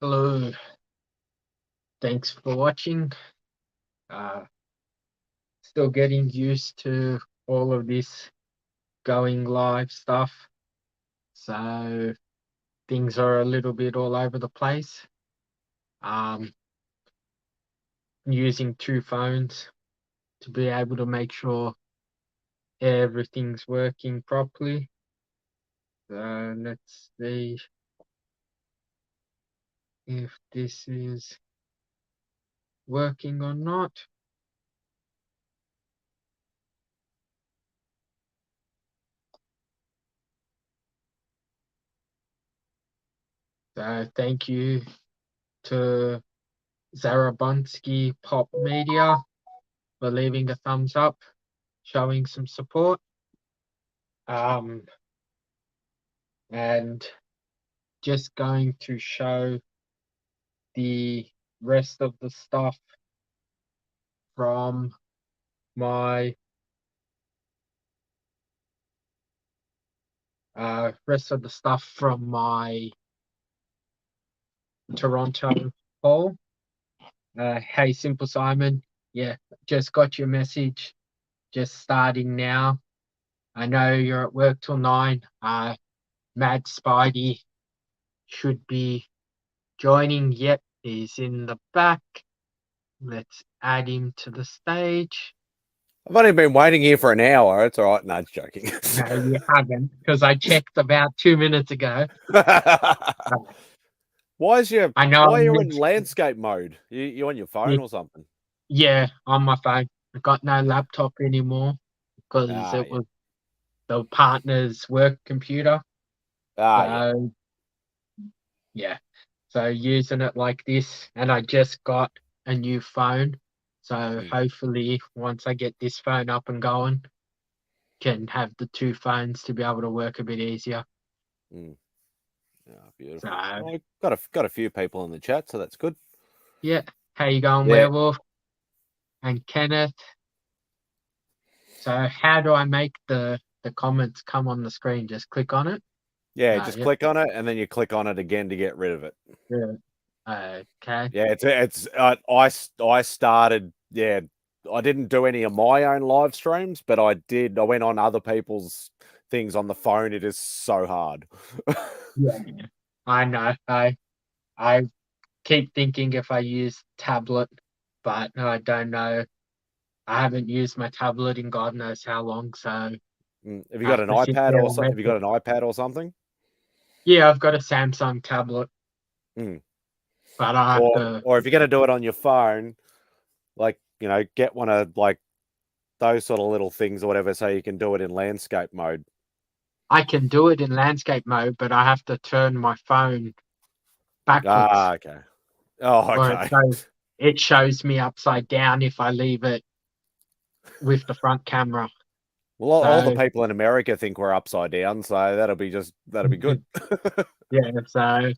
Hello, thanks for watching. Uh, Still getting used to all of this going live stuff, so things are a little bit all over the place. Um, Using two phones to be able to make sure everything's working properly. So let's see if this is working or not. So thank you to Zarabonsky Pop Media for leaving a thumbs up, showing some support. And just going to show the rest of the stuff from my Toronto poll. Hey, Simple Simon. Yeah, just got your message. Just starting now. I know you're at work till 9. Mad Spidey should be joining. Yep, he's in the back. Let's add him to the stage. I've only been waiting here for an hour. It's all right. No, it's joking. No, you haven't, because I checked about 2 minutes ago. Why I are you know. in landscape mode? You on your phone or something? Yeah, on my phone. I got no laptop anymore because it Yeah. was the partner's work computer. Yeah. So yeah, so using it like this, and I just got a new phone. So hopefully, once I get this phone up and going, can have the two phones to be able to work a bit easier. Yeah, beautiful. So Well, got a few people in the chat, so that's good. yeah, how you going, Yeah. Werewolf and Kenneth? So how do I make the comments come on the screen? Just click on it. Yeah, just click on it, and then you click on it again to get rid of it. Yeah. Okay. Yeah, I started. Yeah, I didn't do any of my own live streams, but I went on other people's things on the phone. It is so hard. Yeah, I know. I keep thinking if I use tablet, but I don't know. I haven't used my tablet in God knows how long, so Have you I got have an to sit iPad there or and something? wait Have you for. got an iPad or something? Yeah, I've got a Samsung tablet, but I have to. Or if you're going to do it on your phone, like, get one of like those sort of little things or whatever, so you can do it in landscape mode. I can do it in landscape mode, but I have to turn my phone backwards, Okay. Oh, or okay. it shows me upside down if I leave it with the front camera. Well, all the So people in America think we're upside down, so that'll be good. yeah, so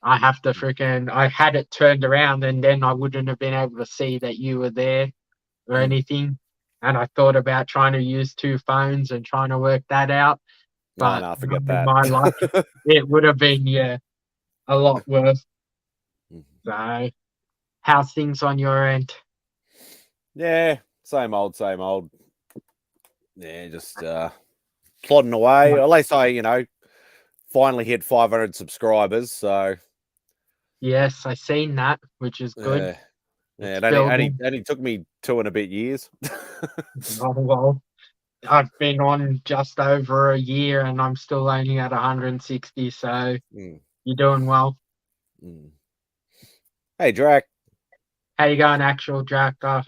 I have to I had it turned around and then I wouldn't have been able to see that you were there or anything. And I thought about trying to use two phones and trying to work that out. But No, forget in that. my life, it would have been, a lot worse. So, how's things on your end? Yeah, same old, same old. Yeah, just plodding away. At least I, finally hit 500 subscribers. So Yes, I seen that, which is good. yeah, It's it building. only took me 2 and a bit years. Oh, well, I've been on just over a year and I'm still only at 160. So, you're doing well. Hey, Drac. How you going, actual Jack? Good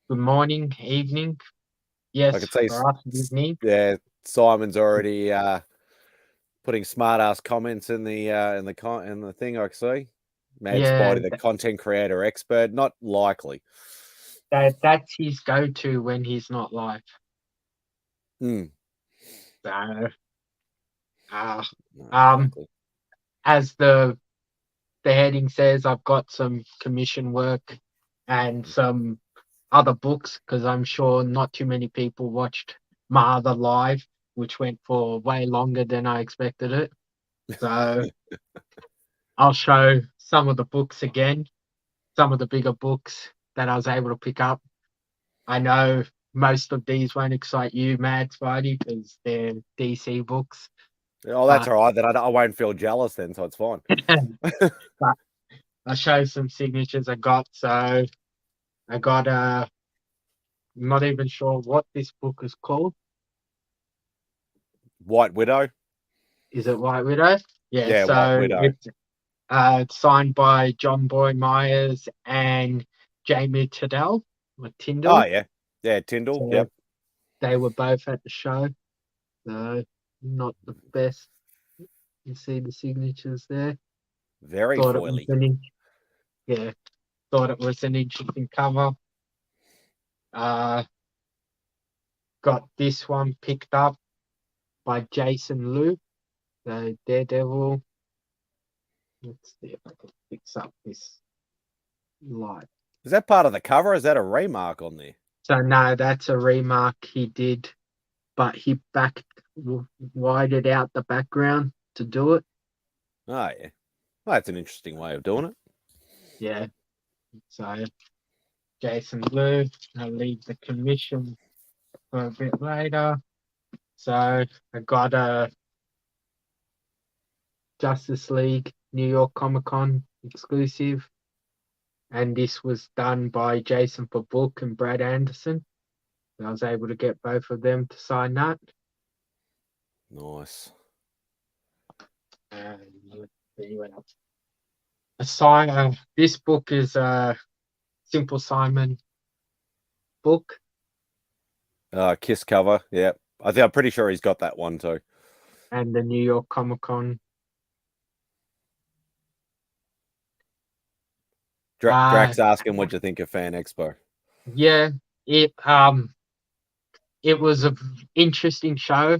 morning, evening. I Yes, could say, for us, evening. yeah, Simon's already putting smart ass comments in the in the thing. I see. Mad Yeah, Spidey, the content creator expert, not likely. that's his go-to when he's not live. No, So, exactly. as the heading says, I've got some commission work and some other books because I'm sure not too many people watched my other live, which went for way longer than I expected it. So I'll show some of the books again, some of the bigger books that I was able to pick up. I know most of these won't excite you, Mad Spidey, because they're DC books. Oh, that's But, all right. Then I won't feel jealous then, so it's fine. but I'll show some signatures I got. So I got I'm not even sure what this book is called. White Widow. Is it White Widow? Yeah, Yeah, White so Widow. it's signed by John Boy Myers and Jamie Tiddell or Oh Tyndall. yeah, yeah. Tyndall. So Yep. they were both at the show. So not the best. You see the signatures there. Very Thought it was foily. yeah, thought it was an interesting cover. Uh, got this one picked up by Jason Liu, the Daredevil. Let's see if I can fix up this light. Is that part of the cover? Or is that a remark on there? So no, that's a remark he did, but he widened out the background to do it. Oh yeah. Well, that's an interesting way of doing it. Yeah. So Jason Liu, I'll leave the commission for a bit later. So I got a Justice League New York Comic Con exclusive, and this was done by Jason for Book and Brad Anderson. I was able to get both of them to sign that. Nice. And let's see what else. This book is a Simple Simon book, Kiss cover. Yeah. I'm pretty sure he's got that one too. and the New York Comic Con. Drax asking what you think of Fan Expo. Yeah, it it was an interesting show.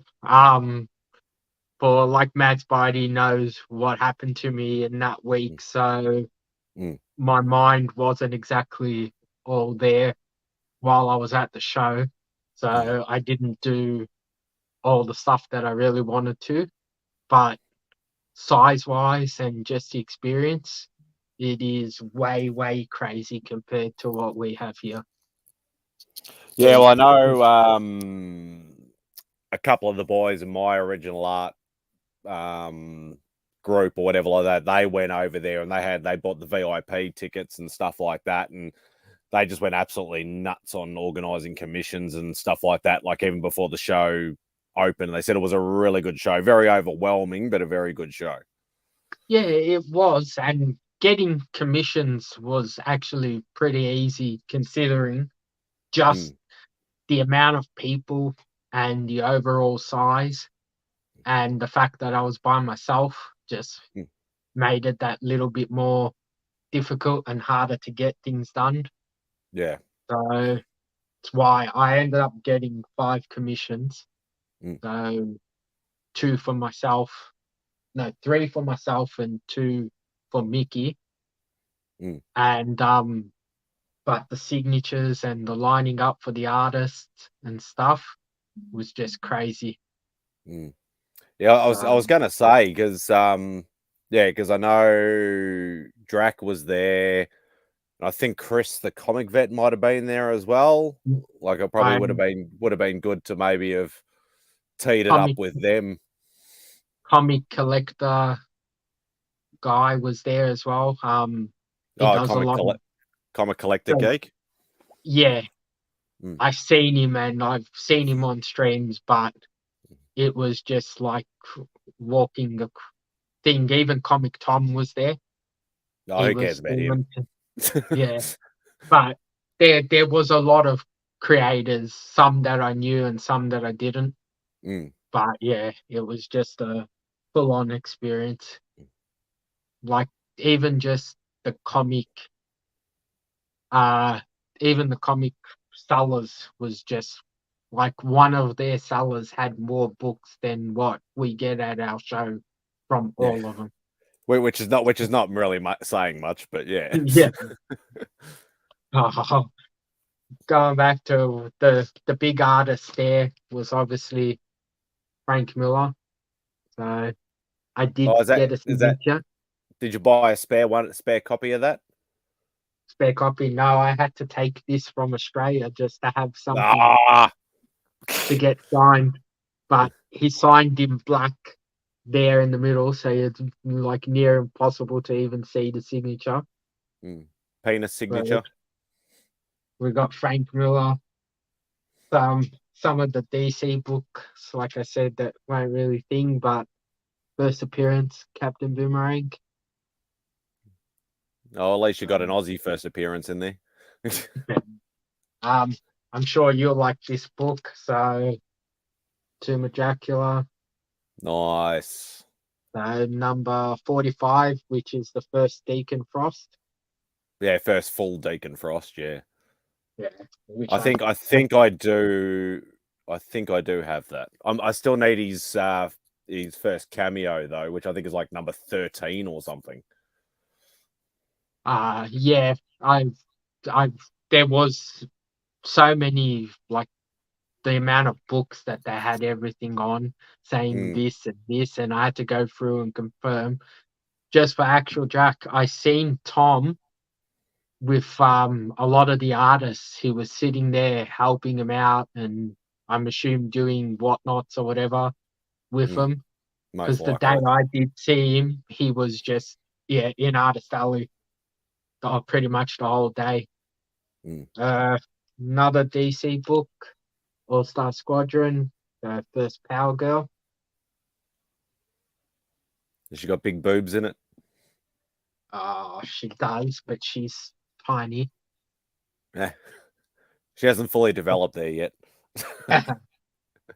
For like Mad Spidey knows what happened to me in that week, so Mm. my mind wasn't exactly all there while I was at the show. So I didn't do all the stuff that I really wanted to, but size wise and just the experience, it is way, way crazy compared to what we have here. Yeah, well, I know a couple of the boys in my original art group or whatever like that. They went over there and they bought the VIP tickets and stuff like that, and they just went absolutely nuts on organizing commissions and stuff like that. Like even before the show opened, they said it was a really good show, very overwhelming, but a very good show. Yeah, it was, and getting commissions was actually pretty easy considering just the amount of people and the overall size, and the fact that I was by myself just made it that little bit more difficult and harder to get things done. Yeah. So that's why I ended up getting 5 commissions. So 2 for myself, no, 3 for myself and 2 for Mickey. And but the signatures and the lining up for the artists and stuff was just crazy. Yeah, I was gonna say because because I know Drac was there, and I think Chris the comic vet might have been there as well. Like it probably would have been good to maybe have teed it up with them. Comic collector guy was there as well. He does a lot of comic collector geek. Yeah, I've seen him and I've seen him on streams, but it was just like walking the thing. Even Comic Tom was there. Oh, who cares about him? Yeah, but there was a lot of creators, some that I knew and some that I didn't. But yeah, it was just a full-on experience. Like even just the comic, even the comic sellers was just like one of their sellers had more books than what we get at our show from all of them. Which is not really saying much, but yeah. Yeah. Oh, going back to the big artist there was obviously Frank Miller. So I did get a signature. Did you buy a spare copy of that? Spare copy. No, I had to take this from Australia just to have something Ah, to get signed. But he signed in black there in the middle, so it's like near impossible to even see the signature. penis But signature. we got Frank Miller, some of the DC books, like I said, that weren't really thing, but first appearance, Captain Boomerang. Oh, at least you got an Aussie first appearance in there. Um, I'm sure you'll like this book. So, Tomb of Dracula, Nice. number 45, which is the first Deacon Frost. Yeah, first full Deacon Frost. Yeah, Yeah, which I think I think I do. I think I do have that. I still need his first cameo though, which I think is like number 13 or something. yeah, I've there was so many, like the amount of books that they had everything on saying Mm, this and this, and I had to go through and confirm. Just for actual Jack, I seen Tom with a lot of the artists. He was sitting there helping him out, and I'm assuming doing whatnots or whatever with mm, him. most Because the day likely. I did see him, he was just in Artist Alley pretty much the whole day. Mm. Uh, Another DC book, All Star Squadron, the first Power Girl. She got big boobs in it. She does, but she's tiny. Eh, she hasn't fully developed there yet.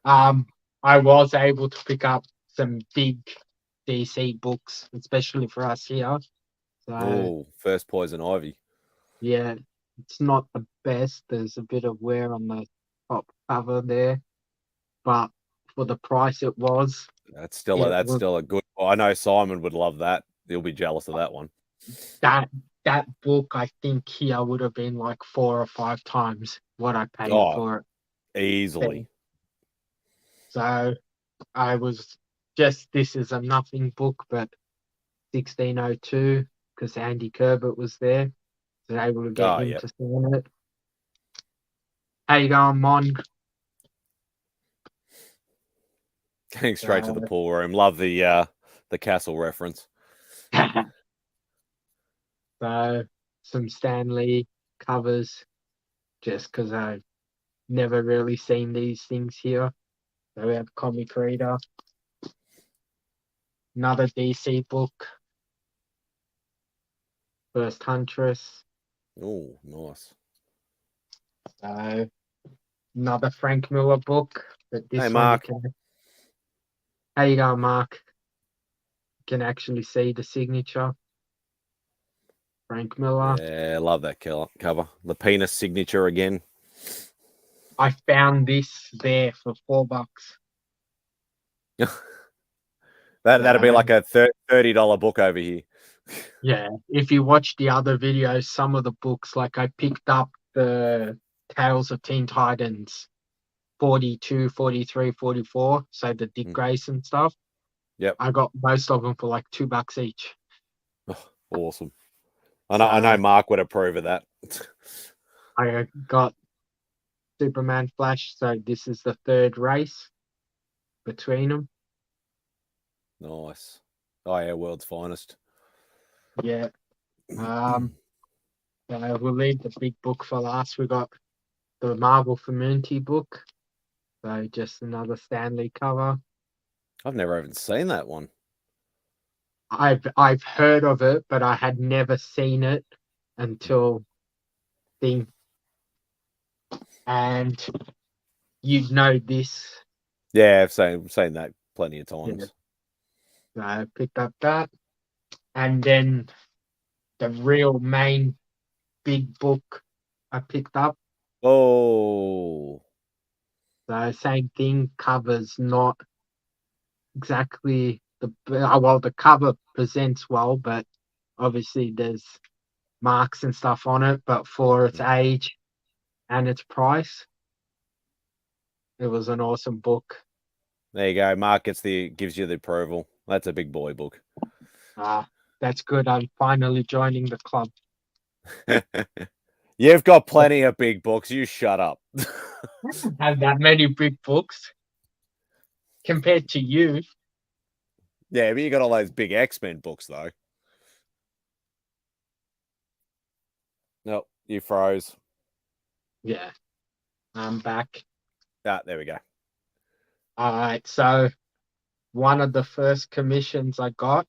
um, I was able to pick up some big DC books, especially for us here. So Oh, first Poison Ivy. yeah, it's not the best. There's a bit of wear on the top cover there, but for the price it That's was still a good. I know Simon would love that. He'll be jealous of that one. that that book. I think here would have been like 4 or 5 times what I paid Oh, for it easily. then. So I was just this is a nothing book, but 1602 because Andy Corbett was there. Was able to get Oh, him yeah. to sign it. How you going, Mon? Getting straight to the pool room. Love the castle reference. So some Stanley covers, just because I've never really seen these things here. So we have Comic Reader, another DC book, First Huntress. Oh, nice. So another Frank Miller book, but Hey, this one you Mark. can. How you going, Mark? You can actually see the signature, Frank Miller. Yeah, love that cover. The penis signature again. I found this there for $4. That'd be like So a $30 book over here. yeah, if you watch the other videos, some of the books, like I picked up the Tales of Teen Titans 42, 43, 44, so the Dick Mm, Grayson stuff. yep. I got most of them for like $2 each. Oh, awesome. I know So Mark would approve of that. I got Superman Flash, so this is the third race between them. Nice. Oh yeah, world's finest. Yeah. Um, we'll leave the big book for last. We got the Marvel Community book. So just another Stanley cover. I've never even seen that one. I've heard of it, but I had never seen it until thing. And you'd know this. Yeah, I've seen that plenty of Yeah. times. So I picked up that. And then the real main big book I picked up. Oh, So same thing, covers not exactly the cover presents well, but obviously there's marks and stuff on it. But for its age and its price, it was an awesome book. there you go. Mark gives you the approval. That's a big boy book. That's good. I'm finally joining the club. You've got plenty of big books. You shut up. I don't have that many big books compared to you. Yeah, but you got all those big X-Men books, though. Nope, you froze. Yeah, I'm back. Ah, there we go. All right, so one of the first commissions I got.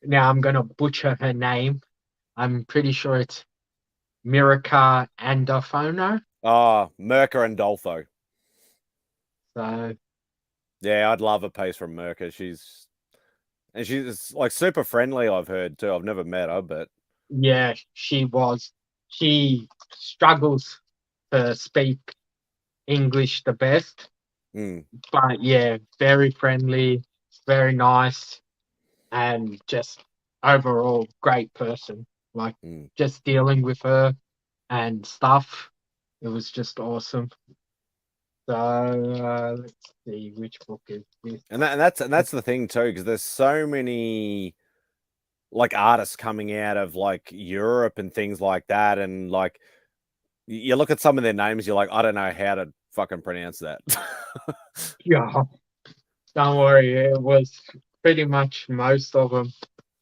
Now I'm gonna butcher her name. I'm pretty sure it's Miraca Andofono. Oh, Merca and Dolfo. So Yeah, I'd love a piece from Merca. She's like super friendly, I've heard too. I've never met her, but yeah, she was. She struggles to speak English the best, mm, but yeah, very friendly, very nice, and just overall great person. Like mm. just dealing with her and stuff, it was just awesome. So let's see, which book is this? And that's the thing too, because there's so many like artists coming out of like Europe and things like that, and like you look at some of their names, you're like, I don't know how to fucking pronounce that. Yeah, don't worry, it was pretty much most of them.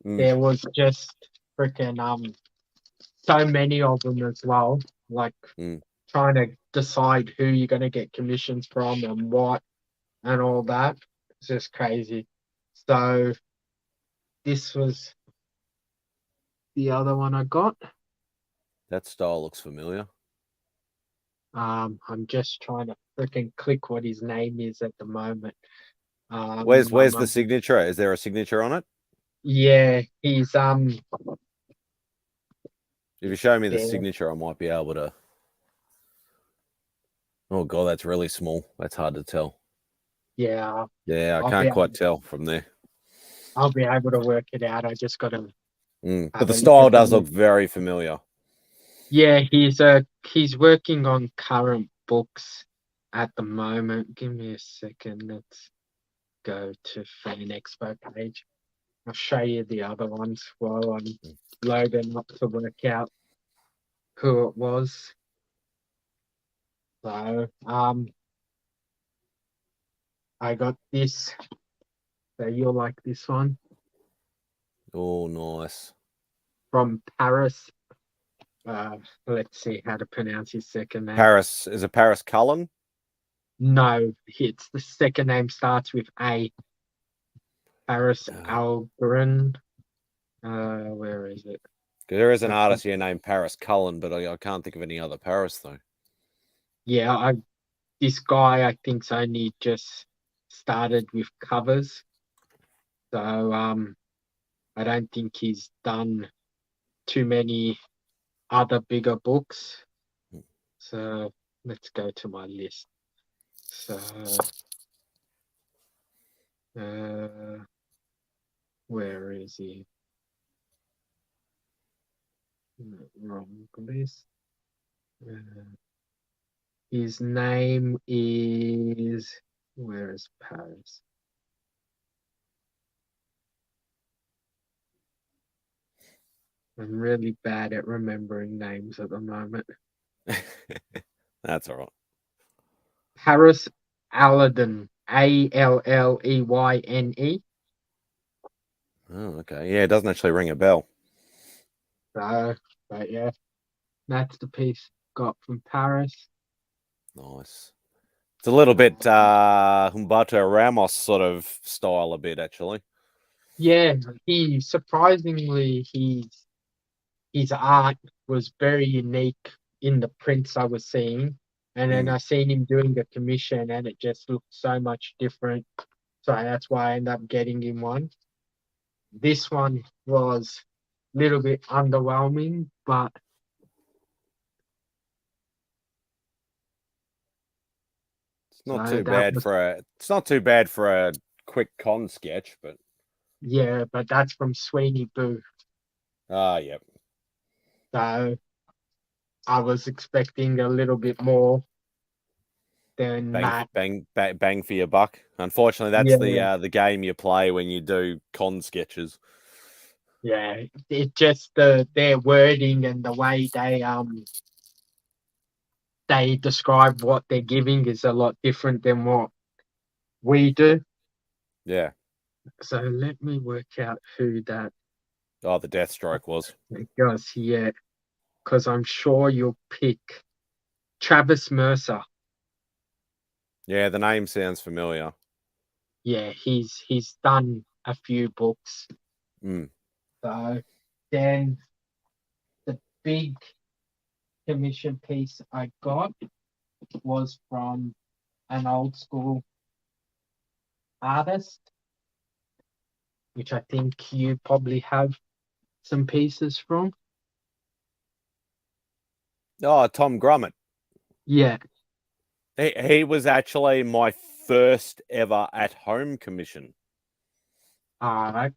mm, There was just freaking so many of them as well. Like mm. trying to decide who you're gonna get commissions from and what and all that. It's just crazy. So this was the other one I got. That style looks familiar. I'm just trying to freaking click what his name is at the moment. Where's the signature? Is there a signature on it? Yeah, he's If you show me the there. signature, I might be able to. Oh god, that's really small. That's hard to tell. Yeah, Yeah, I I'll be can't able, quite tell from there. I'll be able to work it out. I just got to But have the a look style at the does look list. very familiar. Yeah, he's working on current books at the moment. Give me a second. Let's go to fanexpo page. I'll show you the other ones while I'm loading up to work out who it was. So I got this. So you'll like this one Oh, nice. from Paris. Let's see how to pronounce his second name. Paris, is it Paris Cullen? No, it's the second name starts with A. Paris Uh, Algren. Where is it? there is an That's artist here named Paris Cullen, but I can't think of any other Paris though. yeah. This guy I think's only just started with covers, so I don't think he's done too many other bigger books. So let's go to my list. So uh, where is he? Wrong list. Uh, his name is where is Paris? I'm really bad at remembering names at the moment. That's all right. Paris Alleyne, Alleyne. Oh, okay. Yeah, it doesn't actually ring a bell. So, but yeah, that's the piece got from Paris. Nice. It's a little bit Um, Humberto Ramos sort of style, a bit actually. yeah, he surprisingly his art was very unique in the prints I was seeing. And then Mm. I seen him doing the commission and it just looked so much different. So that's why I ended up getting him one. This one was a little bit underwhelming, but It's not so too that bad was for a. It's not too bad for a quick con sketch, but yeah, but that's from Sweeney Boo. yep. So I was expecting a little bit more than Bang, that. bang, bang, bang for your buck. Unfortunately, that's Yeah, the game you play when you do con sketches. Yeah, it just their wording and the way they describe what they're giving is a lot different than what we do. Yeah. So let me work out who that Oh, the Deathstroke was. goes here, because I'm sure you'll pick Travis Mercer. Yeah, the name sounds familiar. Yeah, he's done a few books. Mm. So then the big commission piece I got was from an old school artist, which I think you probably have some pieces from. Oh, Tom Grummett. Yeah. He was actually my first ever at home commission. All right.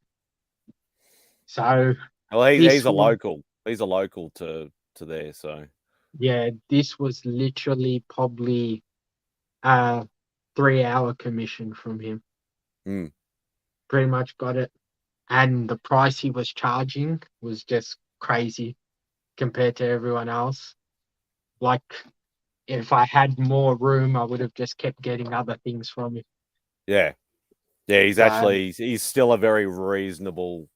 So Well, he's this a was local. He's a local to there. So yeah, this was literally probably a 3 hour commission from him. mm, Pretty much got it. And the price he was charging was just crazy compared to everyone else. Like if I had more room, I would have just kept getting other things from him. yeah, yeah. So He's still a very reasonable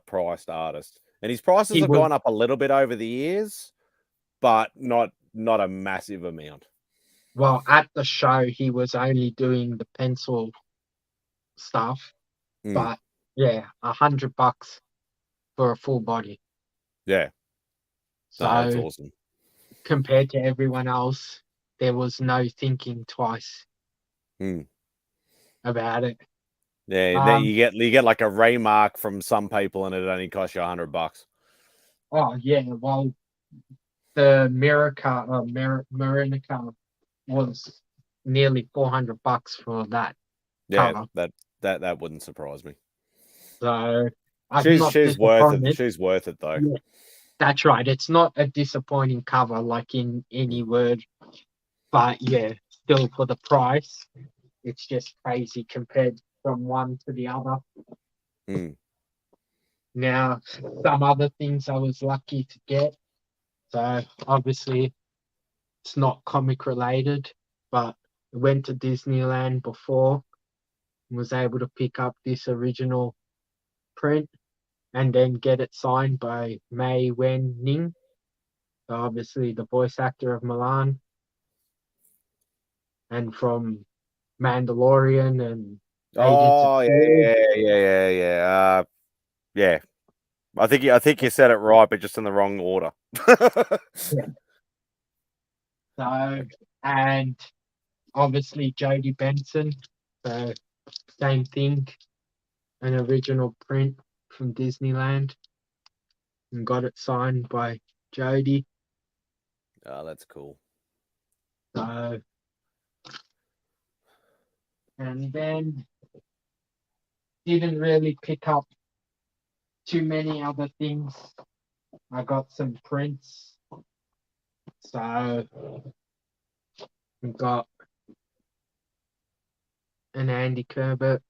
priced artist, and his prices he have was gone up a little bit over the years, but not a massive amount. well at the show he was only doing the pencil stuff, Mm, but yeah, $100 for a full body. yeah, no, that's So awesome. compared to everyone else, there was no thinking twice Mm. about it. Yeah, and then Um, you get like a remark from some people, and it only costs you $100. oh yeah, well the Miranica was nearly $400 for that Yeah, cover. that wouldn't surprise me. So I'm not She's worth it. disappointed. She's worth it though. Yeah, that's right. It's not a disappointing cover like in any Mm, word, but yeah, still for the price, it's just crazy compared from one to the other. mm. Now, some other things I was lucky to get. So obviously it's not comic related, but I went to Disneyland before and was able to pick up this original print and then get it signed by Mei Wen Ning, so obviously the voice actor of Milan and from Mandalorian and Agents of Oh yeah, Shield. yeah. I think you said it right, but just in the wrong order. Yeah. So and obviously Jodie Benson. So same thing, an original print from Disneyland and got it signed by Jodie. Oh, that's cool. So and then didn't really pick up too many other things. I got some prints. So we got an Andy Kubert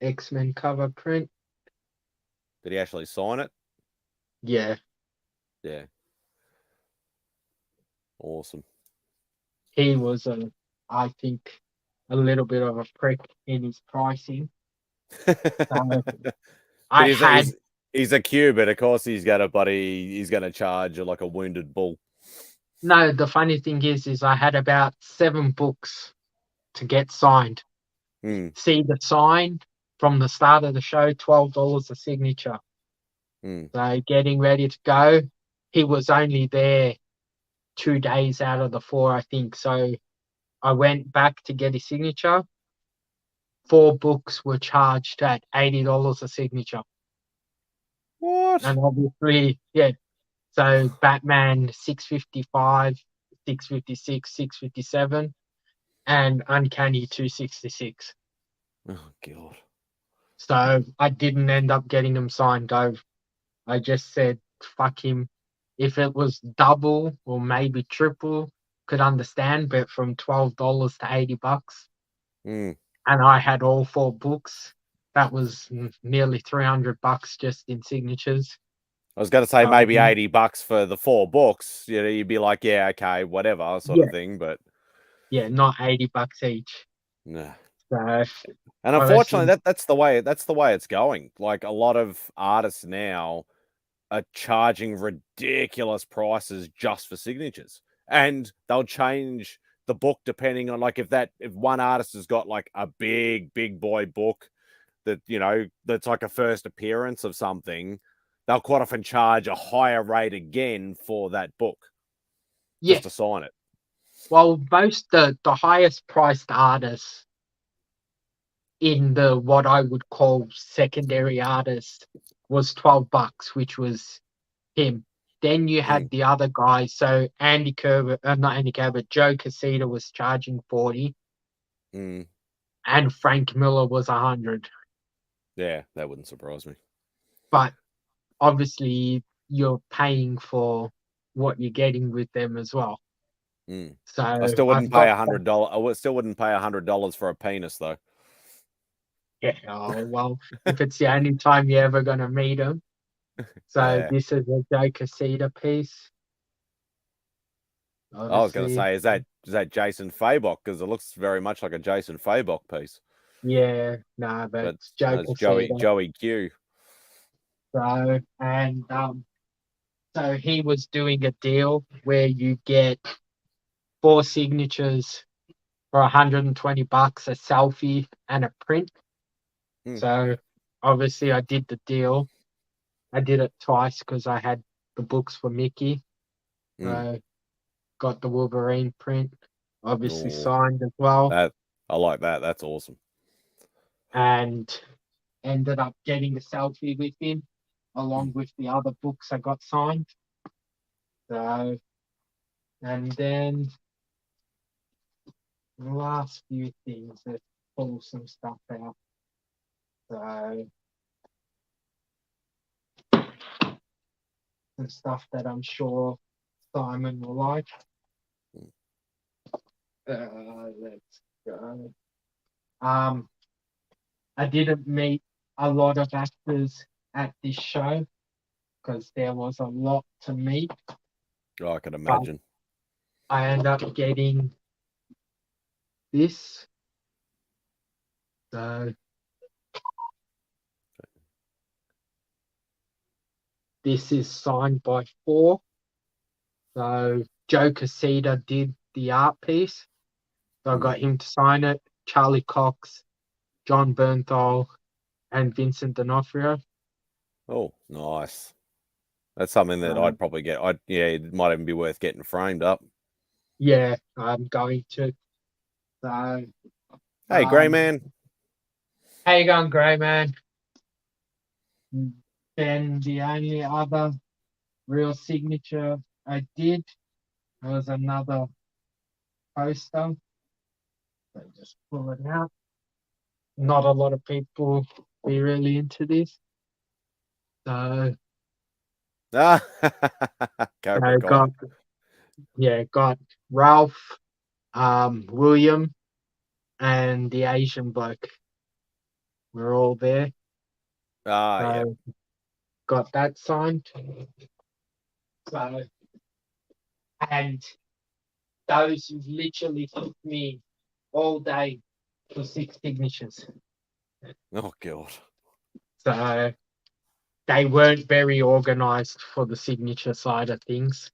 X-Men cover print. Did he actually sign it? Yeah, Yeah, awesome. he was I think, a little bit of a prick in his pricing. So But I had he's a Cuban. Of course, he's got a buddy. He's going to charge you like a wounded bull. no. The funny thing is I had about 7 books to get signed. Hmm. See the sign from the start of the show, $12 a signature. Hmm. So getting ready to go, he was only there 2 days out of the 4, I think. So I went back to get his signature. 4 books were charged at $80 a signature. What? And obviously, yeah. So Batman 655, 656, 657, and Uncanny 266. Oh God. So I didn't end up getting them signed. I just said fuck him. If it was double or maybe triple, could understand, but from $12 to $80, Hmm. and I had all 4 books, that was nearly $300 just in signatures. I was going to say maybe Um, $80 for the 4 books. You know, you'd be like, yeah, okay, whatever, sort of yeah, thing. But yeah, not $80 each. nah. So And unfortunately, obviously, that's the way it's going. Like a lot of artists now are charging ridiculous prices just for signatures, and they'll change the book depending on like if one artist has got like a big boy book that that's like a first appearance of something, they'll quite often charge a higher rate again for that book yeah. just to sign it. Well, most the highest priced artists in the what I would call secondary artists was $12, which was him. Then you Mm, had the other guys. So Andy Kerber, not Andy Kerber, Joe Casita was charging 40, mm, and Frank Miller was 100. yeah, that wouldn't surprise me. But obviously, you're paying for what you're getting with them as well. Mm. So I still I've wouldn't pay got that. $100. Still wouldn't pay $100 for a penis though. Yeah, oh, well, if it's the only time you're ever going to meet them. So Yeah. this is a Joe Casita piece, I was going to obviously. say, is that Jason Fabok? Because it looks very much like a Jason Fabok piece, Yeah, no, but but it's Joe no, it's Joey Casita. Joey Q. So, and so he was doing a deal where you get 4 signatures for $120, a selfie and a print. Hmm. So obviously I did the deal. I did it twice because I had the books for Mickey. Hmm. So got the Wolverine print, obviously Oh, signed as well, that I like that. That's awesome. and ended up getting a selfie with him Hmm. along with the other books I got signed. So, and then the last few things, let's pull some stuff out. So, some stuff that I'm sure Simon will like. Let's go. I didn't meet a lot of actors at this show because there was a lot to meet, Oh, I can but imagine. I ended up getting this. So this is signed by four. So Joe Casita did the art piece. So I Hmm. got him to sign it. Charlie Cox, John Bernthal, and Vincent D'Onofrio. Oh, nice. That's something that So I'd probably get. Yeah, it might even be worth getting framed up. yeah, I'm going to. So Hey, Grey um, Man. how you going, Grey Man? Then the only other real signature I did was another poster. So just pull it out. Not a lot of people be really into this. So Ah, Cobra I Kai. got Ralph, William, and the Asian bloke. We're all there. Ah, yeah. So got that signed. So and those literally took me all day for 6 signatures. Oh God. So they weren't very organized for the signature side of things.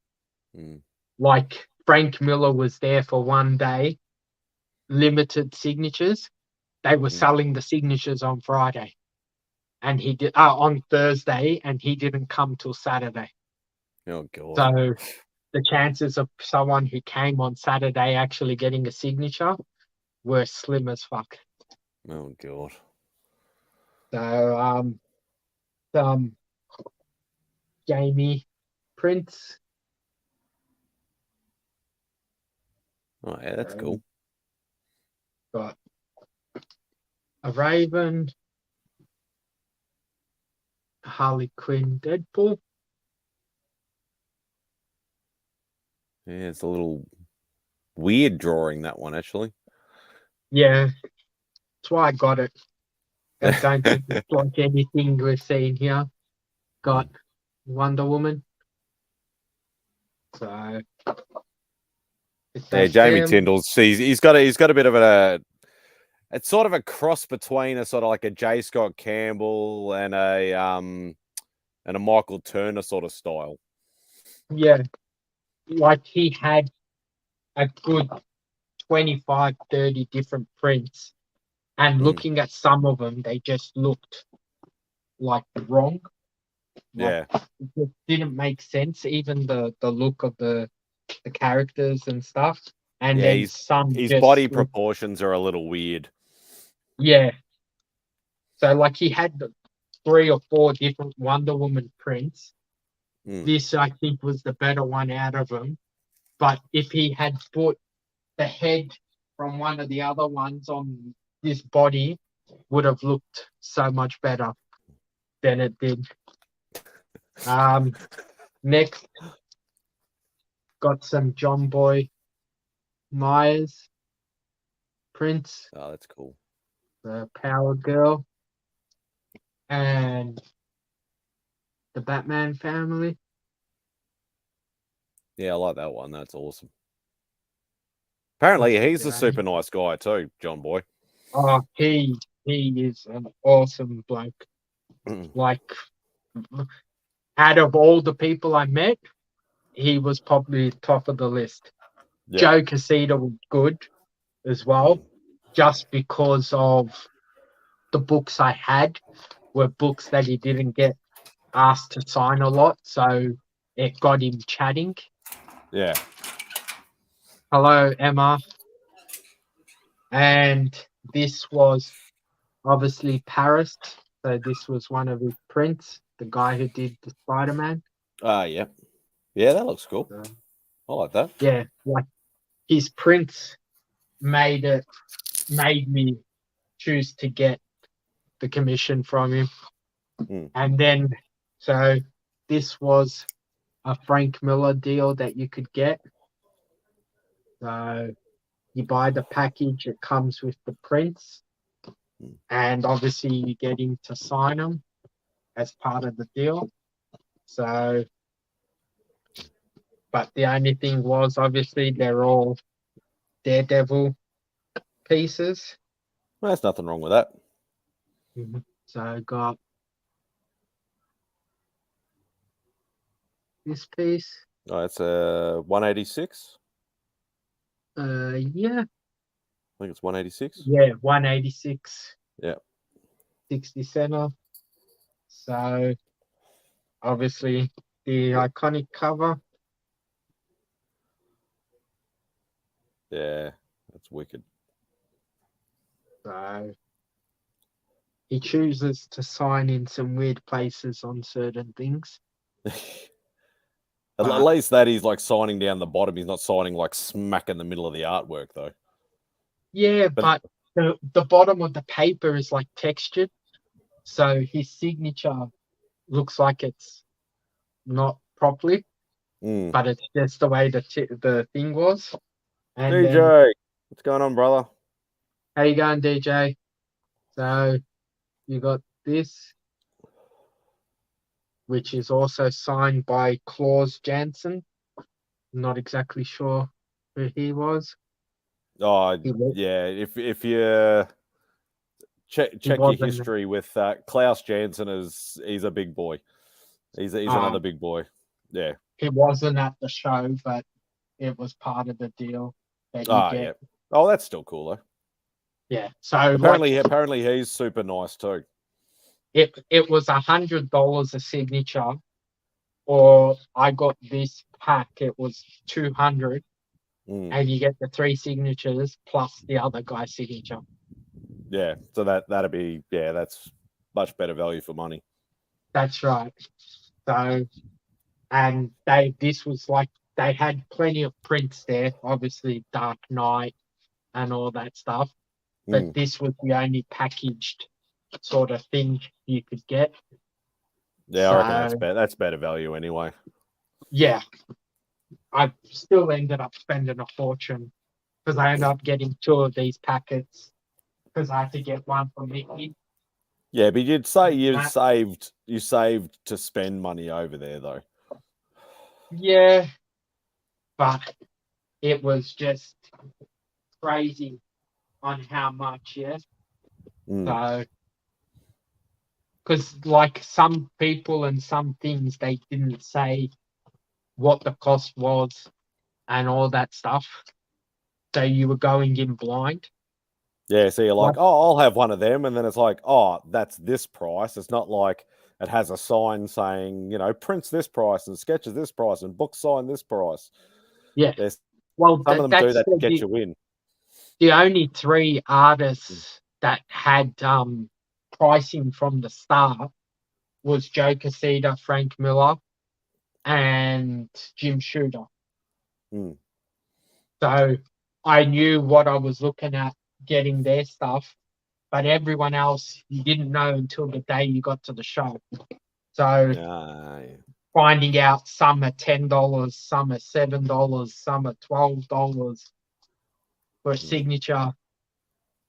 Mm, Like Frank Miller was there for one day, limited signatures. They were mm. selling the signatures on Friday, and he did on Thursday, and he didn't come till Saturday. Oh God. So the chances of someone who came on Saturday actually getting a signature were slim as fuck. Oh God. So some Jamie Prince, Oh yeah, that's cool. got a Raven, Harley Quinn, Deadpool. Yeah, it's a little weird drawing that one actually. Yeah, that's why I got it. I don't think it's like anything we've seen here. Got Wonder Woman. So it's Yeah, a Jamie family. Tyndall's he's got a bit of a it's sort of a cross between a sort of like a J. Scott Campbell and a Michael Turner sort of style. Yeah, like he had a good 25, 30 different prints. And looking at some of them, they just looked like wrong. Like Yeah. it just didn't make sense. Even the look of the characters and stuff. And Yeah, then some his body just look, proportions are a little weird. yeah. So like he had 3 or 4 different Wonder Woman prints. This I think was the better one out of them. But if he had put the head from one of the other ones on this body, would have looked so much better than it did. Next, got some John Boy Myers prints, Oh, that's cool. the Power Girl, and the Batman family. Yeah, I like that one. That's awesome. Apparently, he's a super nice guy too, John Boy. Oh, he is an awesome bloke. Like, out of all the people I met, he was probably top of the list. Yeah. Joe Casita was good as well, just because of the books I had were books that he didn't get asked to sign a lot, so it got him chatting. Yeah. Hello, Emma. And this was obviously Paris. So this was one of his prints, the guy who did the Spider-Man. Yeah. Yeah, that looks cool. I like that. Yeah, like his prints made me choose to get the commission from him. And then so this was a Frank Miller deal that you could get. So you buy the package, it comes with the prints, and obviously you get him to sign them as part of the deal. So, but the only thing was obviously they're all Daredevil pieces. Well, there's nothing wrong with that. So I got this piece. Oh, it's a 186. Yeah. I think it's 186. Yeah, 186. Yeah. 60 center. So obviously the iconic cover. Yeah, that's wicked. So he chooses to sign in some weird places on certain things. At least that he's like signing down the bottom. He's not signing like smack in the middle of the artwork, though. Yeah, but the bottom of the paper is like textured. So his signature looks like it's not properly, but it's just the way the thing was. And DJ, then, what's going on, brother? how you going, DJ? So you got this, which is also signed by Klaus Janson. Not exactly sure who he was. Oh, yeah. If you check your history with Klaus Janson, he's a big boy. He's another big boy. Yeah. He wasn't at the show, but it was part of the deal that you get. Yeah. Oh, that's still cool though. Yeah. So apparently he's super nice too. It was $100 a signature, or I got this pack. It was 200, and you get the 3 signatures plus the other guy's signature. Yeah. So that's much better value for money. That's right. So, and this was like they had plenty of prints there. Obviously, Dark Knight and all that stuff. But this was the only packaged sort of thing you could get. Yeah, I reckon that's better value anyway. Yeah. I still ended up spending a fortune because I ended up getting 2 of these packets because I had to get one for Mickey. Yeah, but you'd say That, you saved to spend money over there though. yeah, but it was just crazy on how much, yeah. Mm. So, because like some people and some things, they didn't say what the cost was and all that stuff. So you were going in blind. Yeah, so you're like, Like, oh, I'll have one of them, and then it's like, oh, that's this price. It's not like it has a sign saying, prints this price and sketches this price and book sign this price. yeah. There's Well, some of them do that's that to get you in. the only three Mm. artists that had pricing from the start was Joe Casita, Frank Miller, and Jim Shooter. Mm. So I knew what I was looking at getting their stuff, but everyone else you didn't know until the day you got to the show. So Yeah. finding out some are $10, some are $7, some are $12 for a Mm. signature,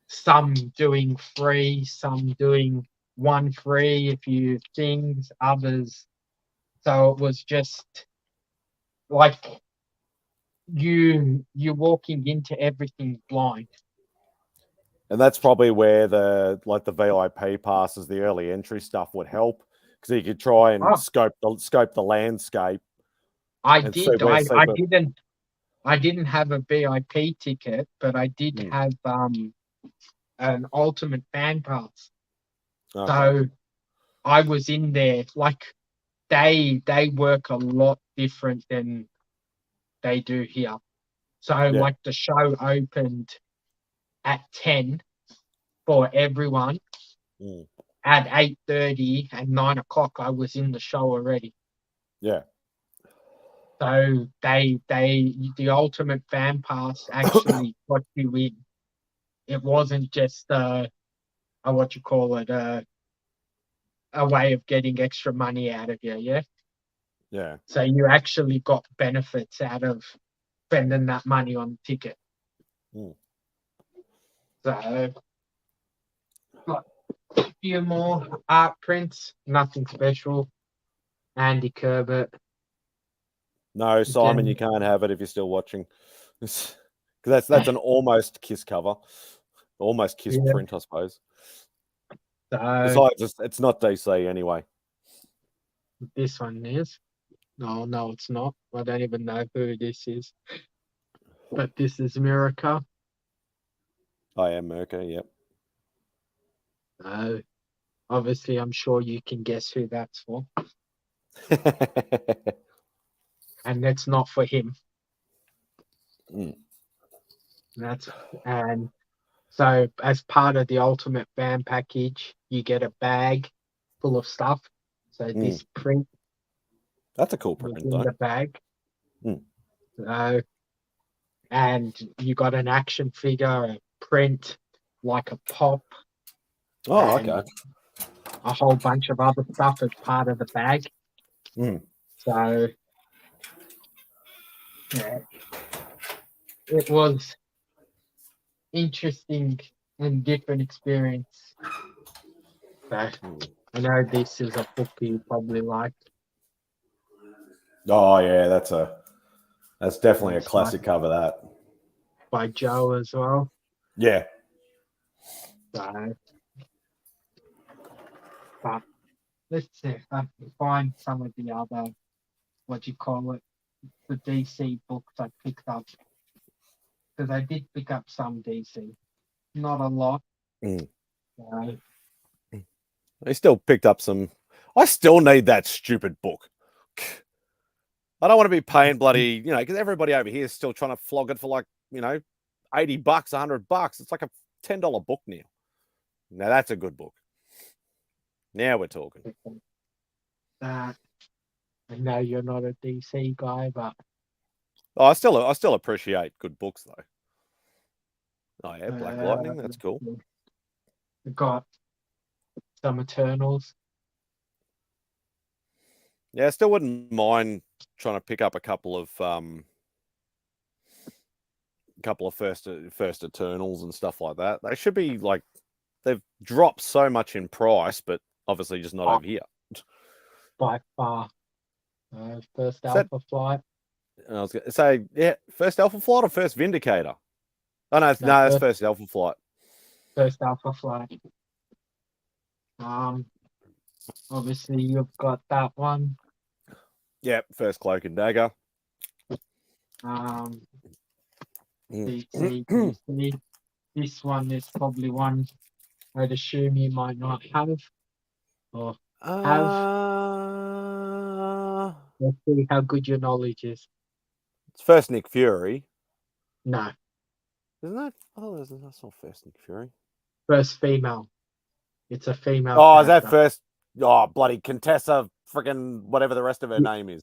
some doing free, some doing one free if you things, others. So it was just like you're walking into everything blind. And that's probably where the VIP passes, the early entry stuff would help because you could try and Oh, scope the landscape I and see did. where I didn't have a VIP ticket, but I did Mm. have an ultimate fan pass. Okay. So I was in there. Like they work a lot different than they do here. So Yeah. like the show opened at 10 for everyone. Mm. At 8:30 and 9 o'clock, I was in the show already. Yeah. So the ultimate fan pass actually got you in. It wasn't just a what you call it a way of getting extra money out of you. Yeah. Yeah. So you actually got benefits out of spending that money on the ticket. Mm. So got a few more art prints, nothing special. Andy Corbett No, Simon, you again. can't have it if you're still watching. Because that's an almost Kiss cover, almost Kiss Yeah. print, I suppose. So Besides, it's not DC anyway. this one is. No, no, it's not. I don't even know who this is. But this is Miracle. I am Merker. Yep. So obviously, I'm sure you can guess who that's for. And that's not for him. Mm. That's and so as part of the ultimate band package, you get a bag full of stuff. So Mm. this print That's a cool was print, in though. the bag. Mm. So and you got an action figure, a print, like a pop, Oh, and okay. a whole bunch of other stuff as part of the bag. Mm. So yeah, it was interesting and different experience. So Mm. I know this is a book you probably like. Oh, yeah, that's definitely a It's by classic cover. That. Joe as well. Yeah. So, but let's see if I can find some of the other what do you call it, the DC books I picked up because I did pick up some DC, not a lot. Mm. So, I still picked up some. I still need that stupid book. I don't want to be paying bloody, because everybody over here is still trying to flog it for like, $80, $100. It's like a $10 book now. Now that's a good book. Now we're talking. that I know you're not a DC guy, but Oh, I still appreciate good books though. Oh yeah, Black Lightning, that's cool. we got some Eternals. Yeah, I still wouldn't mind trying to pick up a couple of first Eternals and stuff like that. They should be like they've dropped so much in price, but obviously just not Oh, over here. by far. First Is that Alpha Flight. I was going to say, yeah, first Alpha Flight or first Vindicator? Oh no, No, that's first Alpha Flight. first Alpha Flight. Obviously you've got that one. Yeah, first Cloak and Dagger. DC, DC. This one is probably one I'd assume you might not have or have. Let's see how good your knowledge is. It's first Nick Fury, No, isn't it? Oh, that's not first Nick Fury. first female. It's a female Oh, is that character. first? Oh, bloody Contessa, freaking whatever the rest of her name is.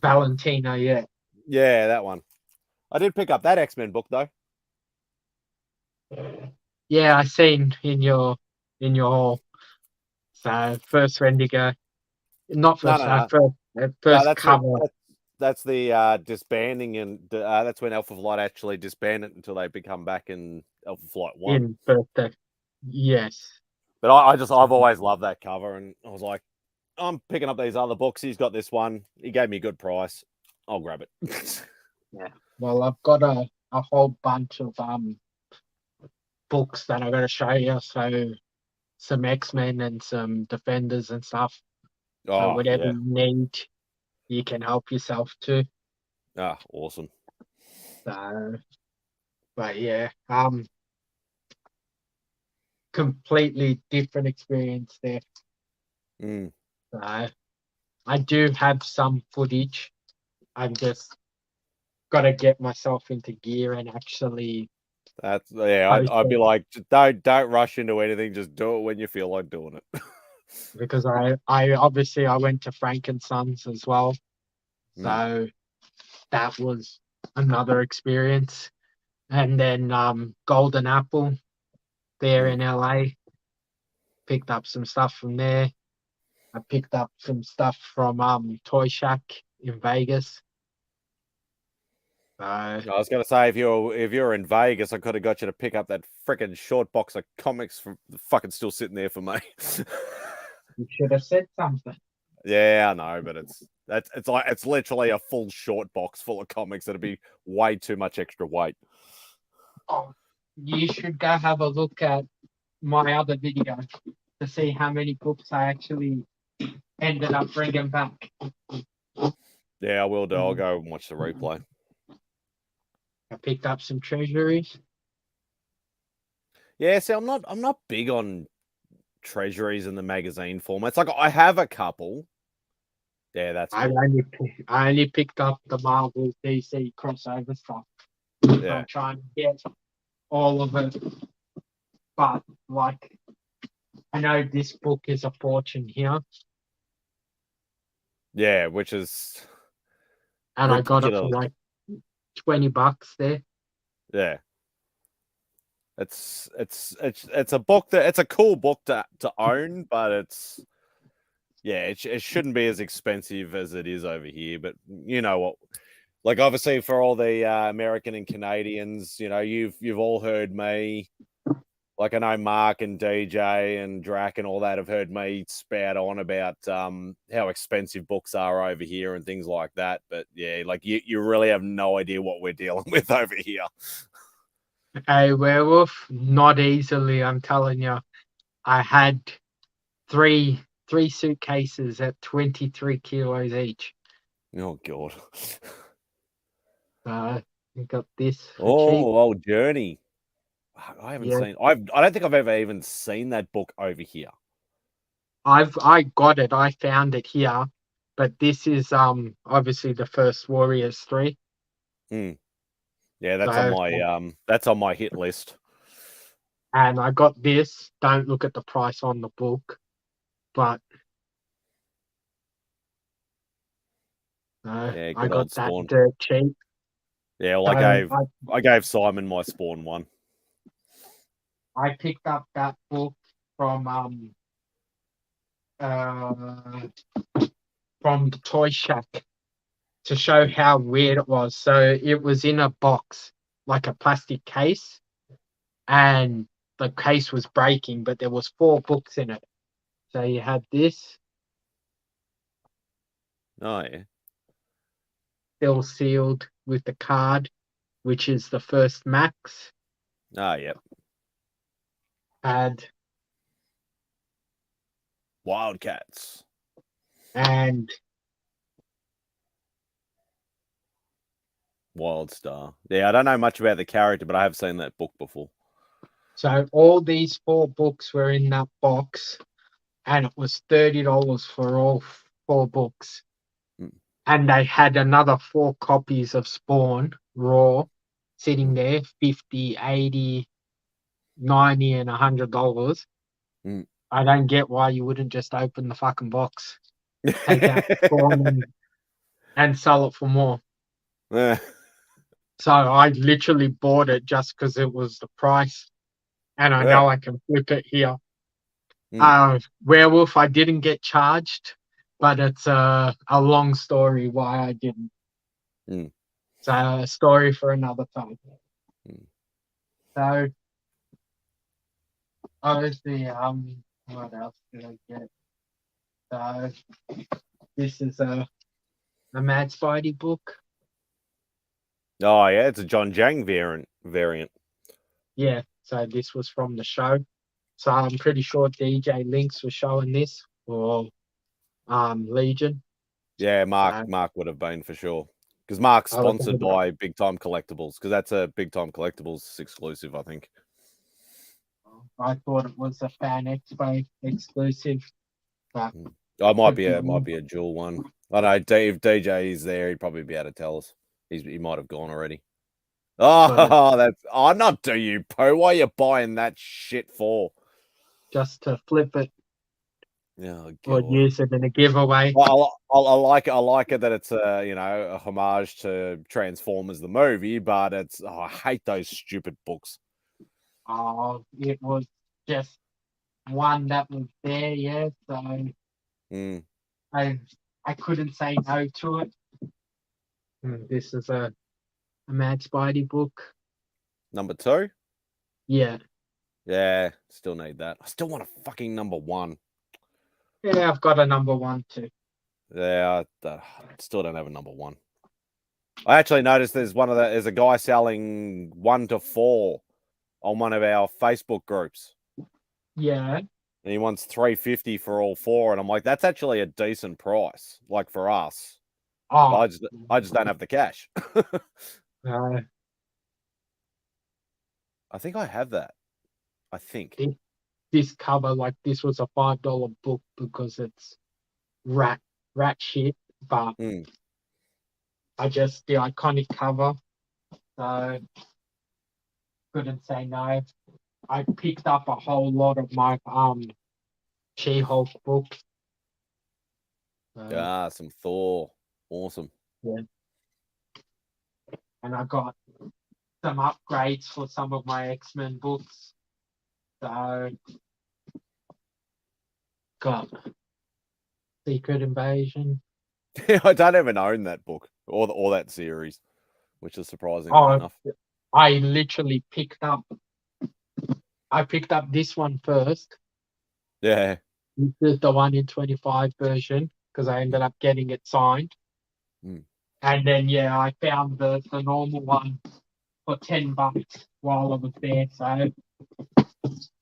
Valentina, yeah. Yeah, that one. I did pick up that X-Men book though. Yeah, I seen in your hall. So first Wendigo. Not No, first, no, no. No, first cover that's the disbanding, and that's when Alpha Flight actually disbanded until they become back in Alpha Flight 1. in birthday. Yes. But I've always loved that cover, and I was like, I'm picking up these other books. He's got this one. He gave me a good price. I'll grab it. Yeah. Well, I've got a whole bunch of books that I'm gonna show you. So some X-Men and some Defenders and stuff. So Oh whatever yeah. you need, you can help yourself to. Ah, awesome. So, but yeah, completely different experience there. Mm. So I do have some footage. I'm just gotta get myself into gear and actually That's yeah. post I'd be it like, don't rush into anything. Just do it when you feel like doing it. because I obviously I went to Frank and Sons as well. Mm. So that was another experience. And then Golden Apple there in LA. Picked up some stuff from there. I picked up some stuff from Toy Shack in Vegas. I was gonna say if you're in Vegas, I could have got you to pick up that freaking short box of comics from fucking still sitting there for me. You should have said something. Yeah, I know, but it's literally a full short box full of comics that'd be way too much extra weight. Oh, you should go have a look at my other video to see how many books I actually ended up bringing back. Yeah, I will do. I'll go and watch the replay. I picked up some treasuries. Yeah, see, I'm not big on treasuries in the magazine format. It's like I have a couple. Yeah, that's cool. I only picked up the Marvel DC crossover stuff. Yeah. I'm trying to get all of it, but like I know this book is a fortune here. Yeah, which is and ridiculous. I got it for like $20 there. Yeah. It's a book that it's a cool book to own, but it's it shouldn't be as expensive as it is over here. But you know what? Like obviously for all the American and Canadians, you know, you've all heard me. Like I know Mark and DJ and Drac and all that have heard me spout on about how expensive books are over here and things like that. But yeah, like you really have no idea what we're dealing with over here. A werewolf, not easily. I'm telling you, I had three suitcases at 23 kilos each. Oh god. I got this for cheap. Oh, Journey. I haven't seen. I don't think I've ever even seen that book over here. I got it. I found it here, but this is obviously the first Warriors 3. Yeah, that's So, on my hit list. and I got this. Don't look at the price on the book, but Yeah, I good got old that Spawn. dirt cheap. Yeah, well, So I gave Simon my Spawn one. I picked up that book from the Toy Shack to show how weird it was. So it was in a box, like a plastic case, and the case was breaking, but there was 4 books in it. So you had this Oh yeah. still sealed with the card, which is the first Max. Oh yeah. Had Wildcats. and Wildstar. Yeah, I don't know much about the character, but I have seen that book before. so all these 4 books were in that box, and it was $30 for all 4 books. Mm. And they had another 4 copies of Spawn Raw sitting there, 50, 80, 90, and $100. Mm. I don't get why you wouldn't just open the fucking box, take out the Spawn and sell it for more. So I literally bought it just because it was the price, and I Yeah. know I can flip it here. Mm. Werewolf, I didn't get charged, but it's a long story why I didn't. Mm. It's a story for another time. Mm. So obviously, what else did I get? So this is a Mad Spidey book. Oh yeah, it's a John Jang variant. Yeah, so this was from the show. So I'm pretty sure DJ Links was showing this or Legion. Yeah, Mark So Mark would have been for sure. Because Mark's I was sponsored by Big Time Collectibles, because that's a Big Time Collectibles exclusive, I think. I thought it was a Fan Expo exclusive, but Oh, it might could be be a wrong. dual one. I know Dave DJ is there, he'd probably be able to tell us. He might have gone already. But Oh, that's not do you, Poe. Why are you buying that shit for? just to flip it Oh or god. use it in a giveaway. Well, I like it that it's a homage to Transformers the movie, but I hate those stupid books. Oh, it was just one that was there, yeah. So Mm. I I couldn't say no to it. This is a Mad Spidey book. Number 2? Yeah. Yeah, still need that. I still want a fucking number 1. Yeah, I've got a number 1 too. Yeah, I still don't have a number 1. I actually noticed there's a guy selling 1 to 4 on one of our Facebook groups, Yeah. and he wants 350 for all 4, and I'm like, that's actually a decent price, like for us. But Oh, I just don't have the cash. uh, I think I have that. I think. this, this cover, like this was a $5 book because it's rat shit, but Mm. I just the iconic cover, so couldn't say no. I picked up a whole lot of my She-Hulk books. Some Thor. Awesome. Yeah, and I got some upgrades for some of my X-Men books. So got Secret Invasion. I don't even own that book or that series, which is surprisingly Oh, enough. I literally picked up. I picked up this one first. Yeah. This is the 1 in 25 version because I ended up getting it signed. Mm. And then yeah, I found the normal one for $10 while I was there. So I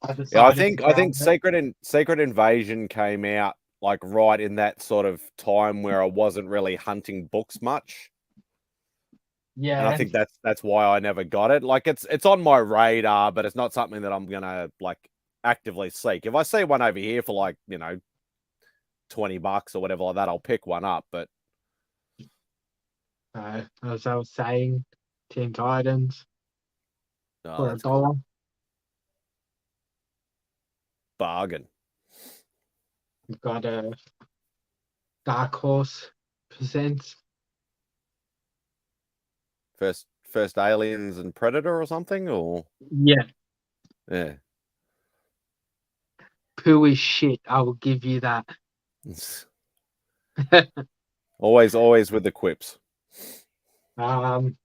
Yeah, decided to I grab think it. Secret Invasion came out like right in that sort of time where I wasn't really hunting books much. And I Yeah, think that's why I never got it. Like it's on my radar, but it's not something that I'm gonna like actively seek. If I see one over here for like, $20 or whatever like that, I'll pick one up. But as I was saying, Teen Titans oh, for a that's cool. dollar. Bargain. We've got a Dark Horse presents. First Aliens and Predator or something, or Yeah, yeah. poo is shit. I will give you that. Always with the quips. um,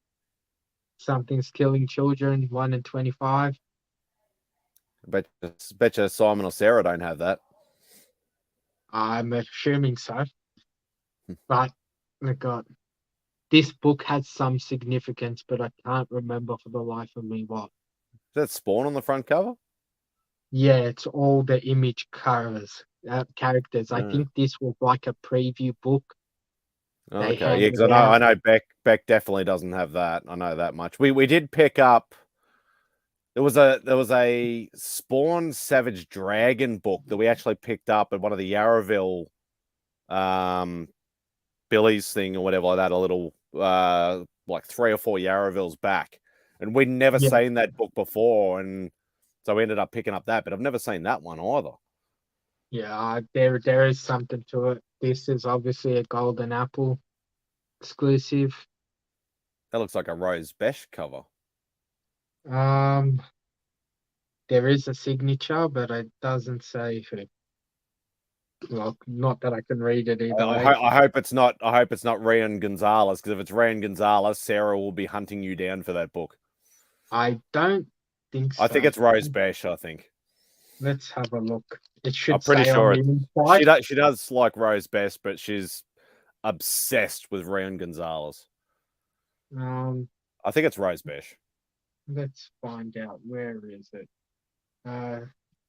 Something's killing children. 1 in 25. Bet you Simon or Sarah don't have that. I'm assuming so, but I got this book has some significance, but I can't remember for the life of me what. Is that Spawn on the front cover? Yeah, it's all the image covers, characters. I Yeah. think this was like a preview book they Okay, yeah, because handed I out. know Beck definitely doesn't have that. I know that much. We did pick up. There was a Spawn Savage Dragon book that we actually picked up at one of the Yarraville um Billy's thing or whatever like that, a little like 3 or 4 Yarravilles back. And we'd never Yeah, seen that book before, and so we ended up picking up that, but I've never seen that one either. yeah. There is something to it. This is obviously a Golden Apple exclusive. That looks like a Rose Besh cover. Um, there is a signature, but it doesn't say who. Well, not that I can read it either way. I hope it's not. I hope it's not Rian Gonzalez, because if it's Rian Gonzalez, Sarah will be hunting you down for that book. I don't think I think so. it's Rose Besh. I think Let's have a look. It I'm should pretty say on sure the it. inside. She does like Rose Besh, but she's obsessed with Rian Gonzalez. Um, I think it's Rose Besh. let's find out. Where is it?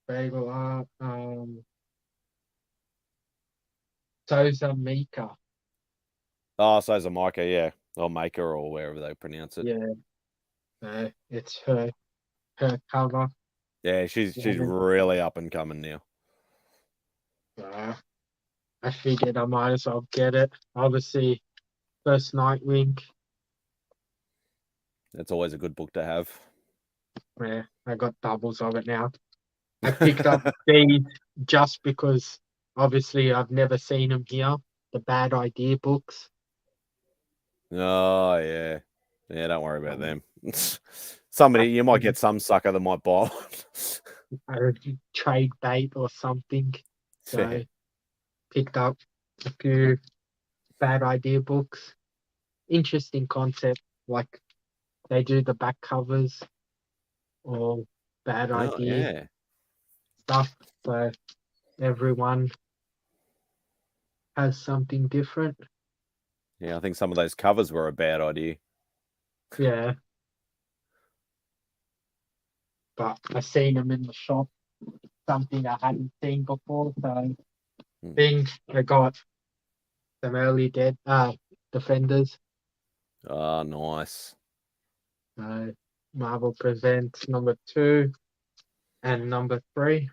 Bagel art. Toza Mika. Oh, so is a Micah, yeah, or Maker, or wherever they pronounce it. Yeah, it's her cover. Yeah, she's Yeah, really up and coming now. uh, I figured I might as well get it. Obviously, first Nightwing. That's always a good book to have. Yeah, I got doubles of it now. I picked up these just because obviously I've never seen them here. The Bad Idea books. Oh yeah, yeah. Don't worry about Um, them. I, Somebody, you might get some sucker that might buy one. I trade bait or something. Yeah. So picked up a few Bad Idea books. Interesting concept. Like they do the back covers or Bad Oh Idea yeah, stuff. So everyone has something different. yeah. I think some of those covers were a bad idea. Yeah, but I seen them in the shop. Something I hadn't seen before. So Hmm. think I got some early dead defenders. Oh, nice. Marvel presents number 2 and number 3.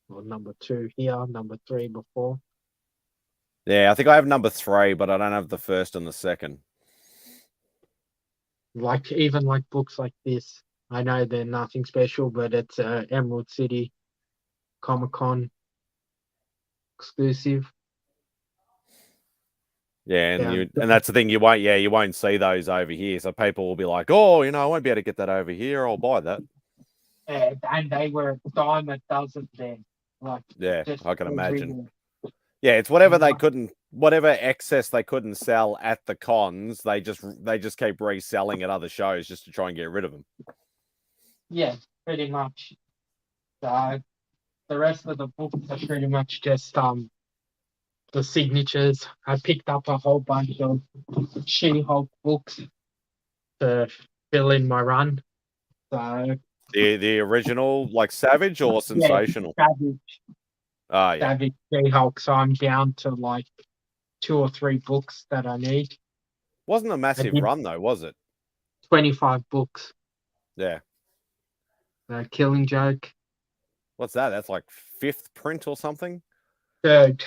Or number 2 here, number 3 before. Yeah, I think I have number 3, but I don't have the first and the second. Like even like books like this, I know they're nothing special, but it's Emerald City Comic Con exclusive. Yeah, Yeah, and that's the thing, you won't see those over here. So people will be like, oh, I won't be able to get that over here. I'll buy that. and they were a dime a dozen then. Like Yeah, just I can imagine. everywhere. Yeah, it's whatever excess they couldn't sell at the cons, they just keep reselling at other shows just to try and get rid of them. Yeah, pretty much. So the rest of the books are pretty much just the signatures. I picked up a whole bunch of She-Hulk books to fill in my run. So The original, like Savage or yeah, Sensational? Savage, Ah, yeah. Savage She-Hulk. So I'm down to like 2 or 3 books that I need. Wasn't a I massive did run though, was it? 25 books. Yeah. Killing Joke. What's that? That's like 5th print or something. Third.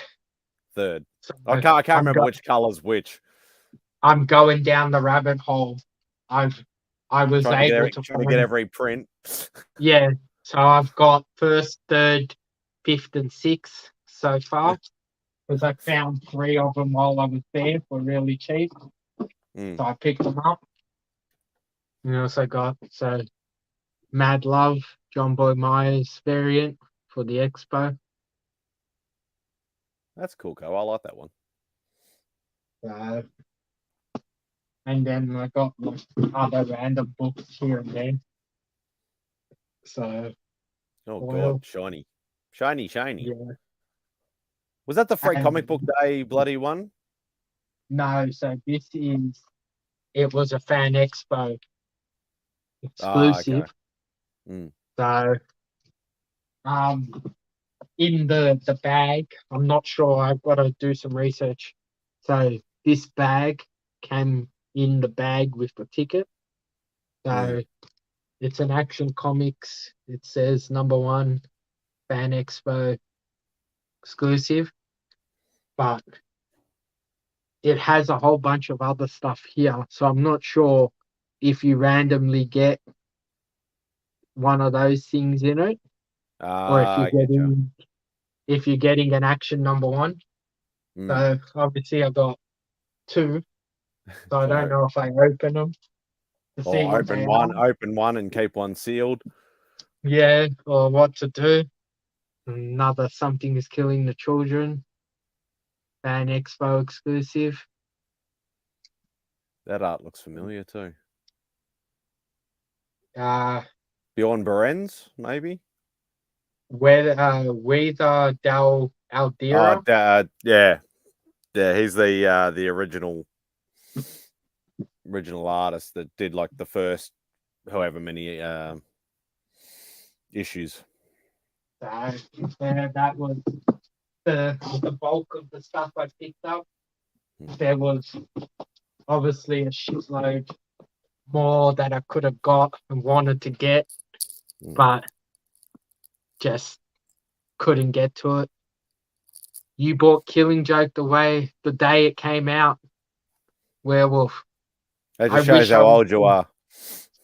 3rd. So I can't remember which color's which. I'm going down the rabbit hole. I've I was able to Trying to get find, every print. yeah. So I've got first, third, fifth, and sixth so far because I found 3 of them while I was there for really cheap. Mm. So I picked them up. And I also got Mad Love, John Boy Myers variant for the expo. That's cool, Co. I like that one. Uh, and then I got like other random books here and there. So Oh God, foil. shiny, shiny, shiny. Yeah. Was that the free comic book And day bloody one? no, so it was a fan expo Ah, okay. exclusive. Mm. So um in the bag, I'm not sure, I've got to do some research. So this bag came in the bag with the ticket. Mm. So it's an Action Comics. It says #1 Fan Expo exclusive, but it has a whole bunch of other stuff here. So I'm not sure if you randomly get one of those things in it, or Ah, I get you. if you're getting an Action #1. Mm. So obviously I got two. So I don't So, know if I open them to see or what they are. open one, and keep one sealed. Yeah, or what to do. Another Something is Killing the Children, Fan Expo exclusive. That art looks familiar too. Uh, Bjorn Berens, maybe. Weather Dal Oh, Aldera. yeah, yeah. He's the original artist that did like the first however many issues. So that was the bulk of the stuff I picked up. There was obviously a shitload more that I could have got and wanted to get, Mm. but just couldn't get to it. You bought Killing Joke the day it came out, Werewolf. That I just shows wish I how was old you are.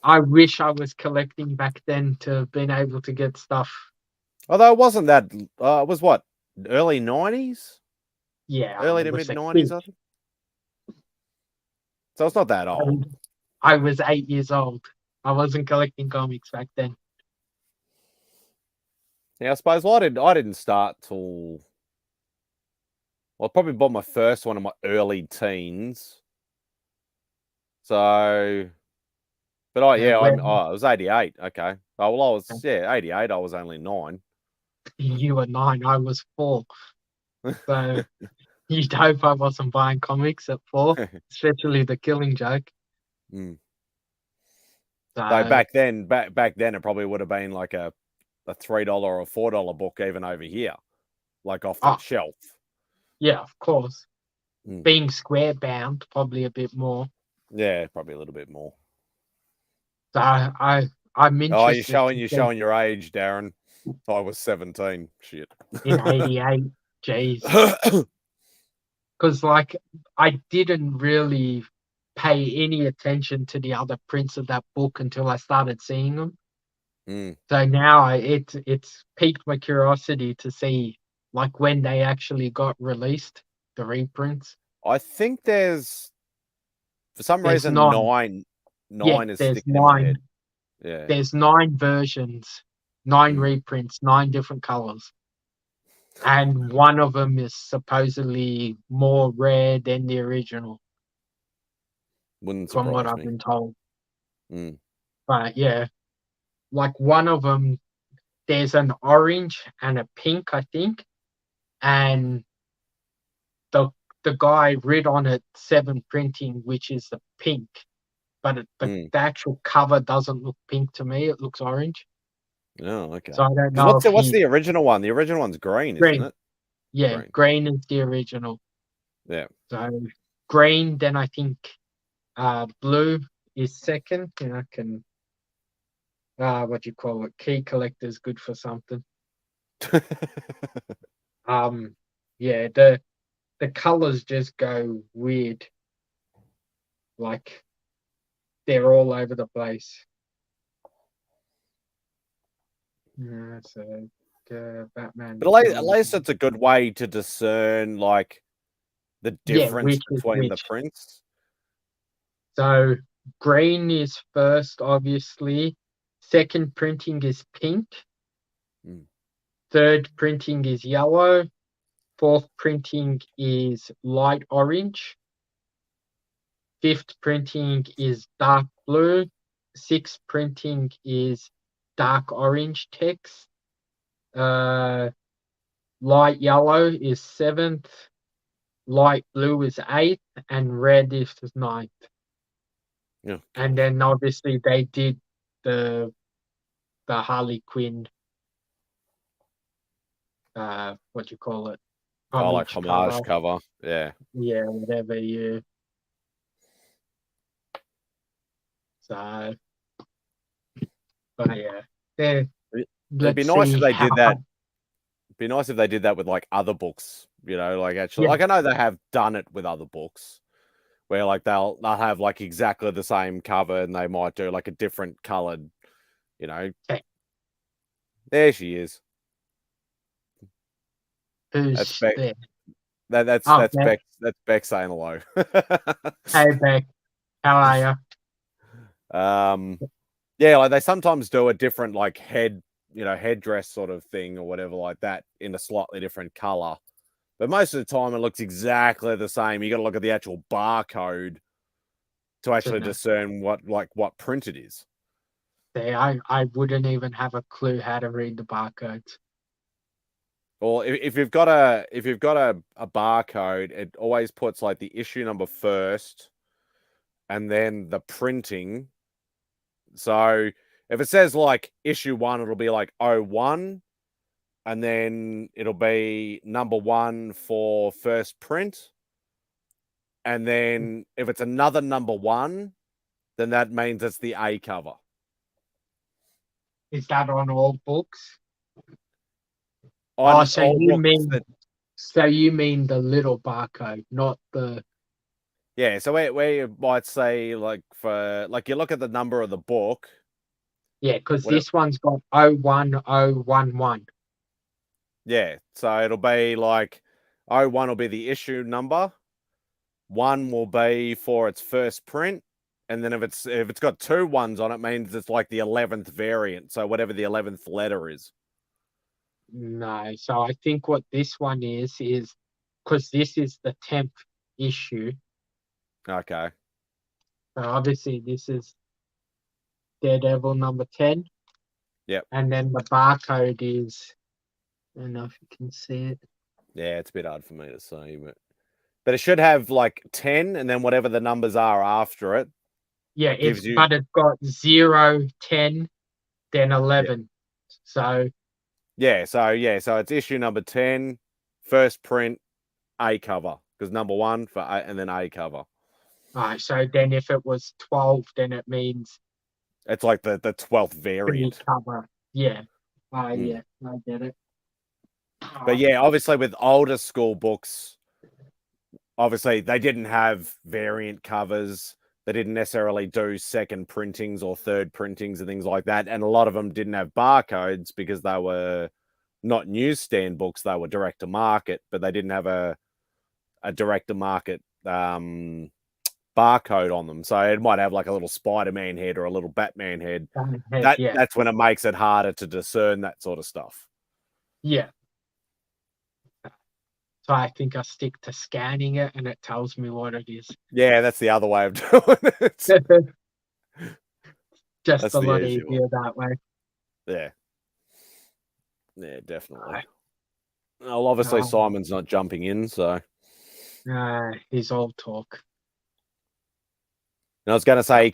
I wish I was collecting back then to have been able to get stuff. Although it wasn't that. It was what, early '90s, Yeah, I early to was mid a '90s, kid. I think. So it's not that old. I was 8 years old. I wasn't collecting comics back then. Yeah, I suppose. Well, I didn't start till. Well, I probably bought my first one in my early teens. So, but yeah, When it was '88. Okay. Oh well, I was '88. I was only 9. you were 9, I was 4. So you'd hope I wasn't buying comics at 4, especially the Killing Joke. Mm. Though So, back then, it probably would have been like a $3 or $4 book even over here, like off the oh, shelf. yeah, of course. Mm. Being square bound, probably a bit more. Yeah, probably a little bit more. So I'm Oh, interested to you're see showing your age, Darren. I was 17. Shit. in '88. Jeez. Because like I didn't really pay any attention to the other prints of that book until I started seeing them. Mm. So now it's piqued my curiosity to see like when they actually got released, the reprints. I think there's, for some There's reason, nine. Yeah, nine is there's sticking in my nine. head. Yeah. There's 9 versions, 9 Mm. reprints, 9 different colors. And one of them is supposedly more rare than the original, Wouldn't from what surprise I've me. been told. Mm. But yeah, like one of them, there's an orange and a pink, I think, and the the guy read on it 7 printing, which is the pink, but Mm. the actual cover doesn't look pink to me. It looks orange. Oh, So okay. I don't Because know if what's he the original one? The original one's green, isn't green. it? Yeah, Green. green is the original. Yeah. So green, then I think blue is second. And I can what do you call it? Key collector's good for something. Um, yeah, the colors just go weird. Like they're all over the place. Yeah, so Batman But the at Killing. least it's a good way to discern like the Yeah, difference which is between the which. prints. So green is first, obviously. Second printing is pink. Mm. Third printing is yellow. Fourth printing is light orange. Fifth printing is dark blue. Sixth printing is dark orange text. Uh, light yellow is 7th, light blue is 8th, and red is 9th. Oh, And gosh. then obviously they did the Harley Quinn, what do you call it? Oh, like Homage homage cover. cover. Yeah. Yeah, whatever you. So, but yeah, yeah. It'd be Let's nice if see they how. did that. It'd be nice if they did that with like other books, like actually, Yeah, like I know they have done it with other books where like they'll have like exactly the same cover and they might do like a different colored, you know. okay. There she is. That's Who's Beck. there? Oh, That's Beck. Beck. That's Beck saying hello. Hey, Beck. How are you? um, yeah, like they sometimes do a different like headdress sort of thing or whatever like that in a slightly different color. But most of the time, it looks exactly the same. You got to look at the actual barcode to actually discern what print it is. I wouldn't even have a clue how to read the barcodes. Or if you've got a barcode, it always puts like the issue number first, and then the printing. So if it says like issue 1, it'll be like '01, and then it'll be number 1 for first print. And then if it's another number 1, then that means it's the A cover. Is that on all books? Oh, On all books that, so you mean the little barcode, not the. yeah, so where you might say like for like you look at the number of the book. Yeah, because What it, this one's got 01011. yeah, so it'll be like '01 will be the issue number, 1 will be for its first print, and then if it's got 2 ones on it, means it's like the 11th variant, so whatever the 11th letter is. No, so I think what this one is because this is the 10th issue. Okay. So obviously this is Daredevil number 10. Yep. And then the barcode is, I don't know if you can see it. Yeah, it's a bit hard for me to see, but it should have like 10 and then whatever the numbers are after it Yeah, gives you. but it's got 0, 10, then Yeah. 11. So So it's issue number 10, first print, A cover, because number 1 for A, and then A cover. so then if it was 12, then it means It's like the 12th B variant. cover. Yeah. Mm. Yeah, I get it. But yeah, obviously with older school books, obviously they didn't have variant covers. They didn't necessarily do second printings or third printings and things like that. And a lot of them didn't have barcodes because they were not newsstand books. They were direct to market, but they didn't have a direct to market barcode on them. So it might have like a little Spider-Man head or a little Batman head. Yeah. That's when it makes it harder to discern that sort of stuff. Yeah. So I think I stick to scanning it and it tells me what it is. Yeah, that's the other way of doing it. Just That's a the lot easy one. easier that way. Yeah. Yeah, definitely. Well, obviously Simon's not jumping in, so. He's all talk. And I was going to say you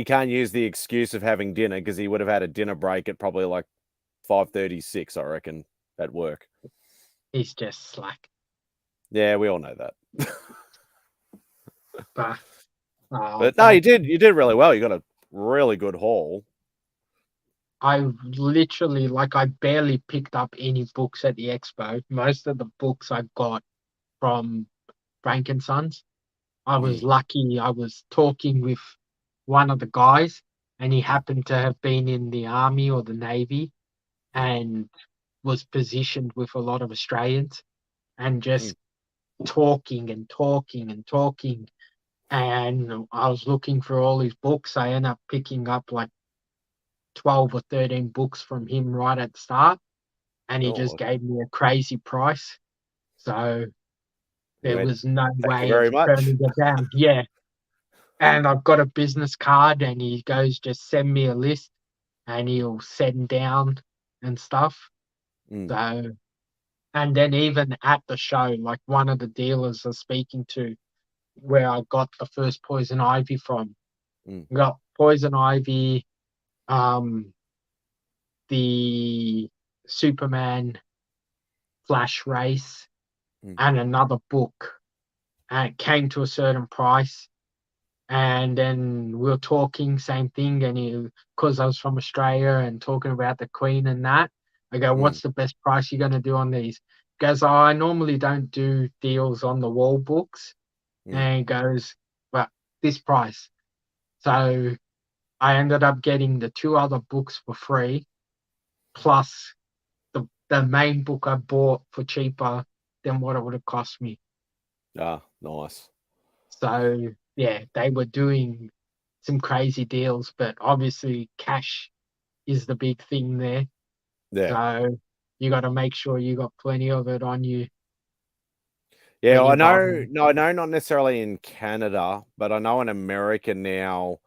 can't use the excuse of having dinner because he would have had a dinner break at probably like 5:36, I reckon, at work. He's just slack. Yeah, we all know that. But no, you did really well. You got a really good haul. I literally, I barely picked up any books at the expo. Most of the books I got from Frank and Sons. I was lucky. I was talking with one of the guys, and he happened to have been in the army or the navy, and was positioned with a lot of Australians, and just talking and talking and talking. And I was looking for all his books. I ended up picking up like 12 or 13 books from him right at the start, and he just gave me a crazy price. So there was no Thank you way of very much. turning it down. Yeah. And I've got a business card, and he goes, just send me a list and he'll send down and stuff. Mm, So, and then even at the show, like one of the dealers I was speaking to, where I got the first poison ivy from, mm, got poison ivy, um, the Superman Flash race, mm, and another book. And it came to a certain price. And then we were talking, same thing. And because I was from Australia and talking about the Queen and that, I go, mm, "What's the best price you're going to do on these?" He goes, "Oh, I normally don't do deals on the wall books." mm. And he goes, "But this price." So I ended up getting the two other books for free, plus the main book I bought for cheaper than what it would have cost me. Ah, nice. So yeah, they were doing some crazy deals, but obviously cash is the big thing there. Yeah. So you got to make sure you got plenty of it on you Yeah, when I you buy know. them. No, I know not necessarily in Canada, but I know in America now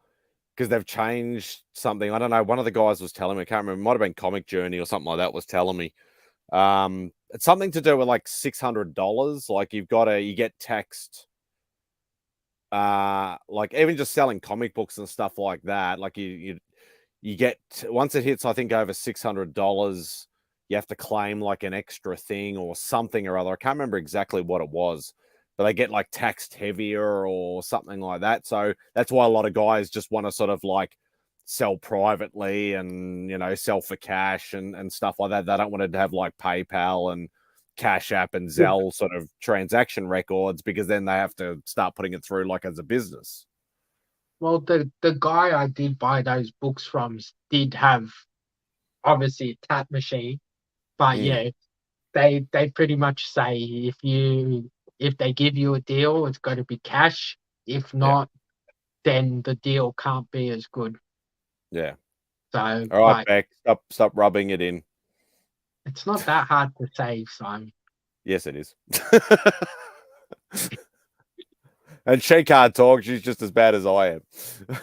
because they've changed something. I don't know. One of the guys was telling me, I can't remember, it might have been Comic Journey or something like that, was telling me. It's something to do with like $600. Like you get taxed. Like even just selling comic books and stuff like that. Like you get once it hits, I think over $600, you have to claim like an extra thing or something or other. I can't remember exactly what it was, but they get like taxed heavier or something like that. So that's why a lot of guys just want to sort of like sell privately and sell for cash and stuff like that. They don't want to have like PayPal and Cash App and Yeah. Zelle sort of transaction records because then they have to start putting it through like as a business. Well, the guy I did buy those books from did have obviously a tap machine, but Mm, yeah, they pretty much say if they give you a deal, it's got to be cash. If yeah, not, then the deal can't be as good. yeah. So, All right, but Beck, stop rubbing it in. it's not that hard to save, Simon. Yes, it is. And she can't talk. She's just as bad as I am.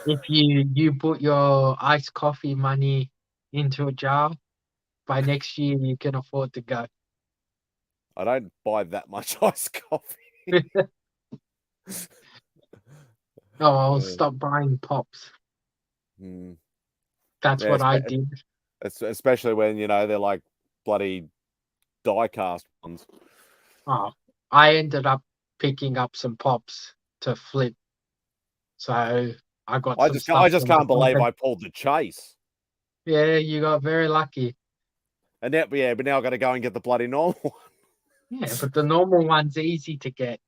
If you put your iced coffee money into a jar, by next year you can afford to go. I don't buy that much iced coffee. Oh, I'll Uh, stop buying pops. mm, That's yeah, what I did. especially when they're like bloody die cast ones. Oh, I ended up picking up some pops to flip, so I got some I stuff just from the can't believe side. I pulled the chase. Yeah, you got very lucky. And now, yeah, but now I got to go and get the bloody normal. Yeah, but the normal one's easy to get.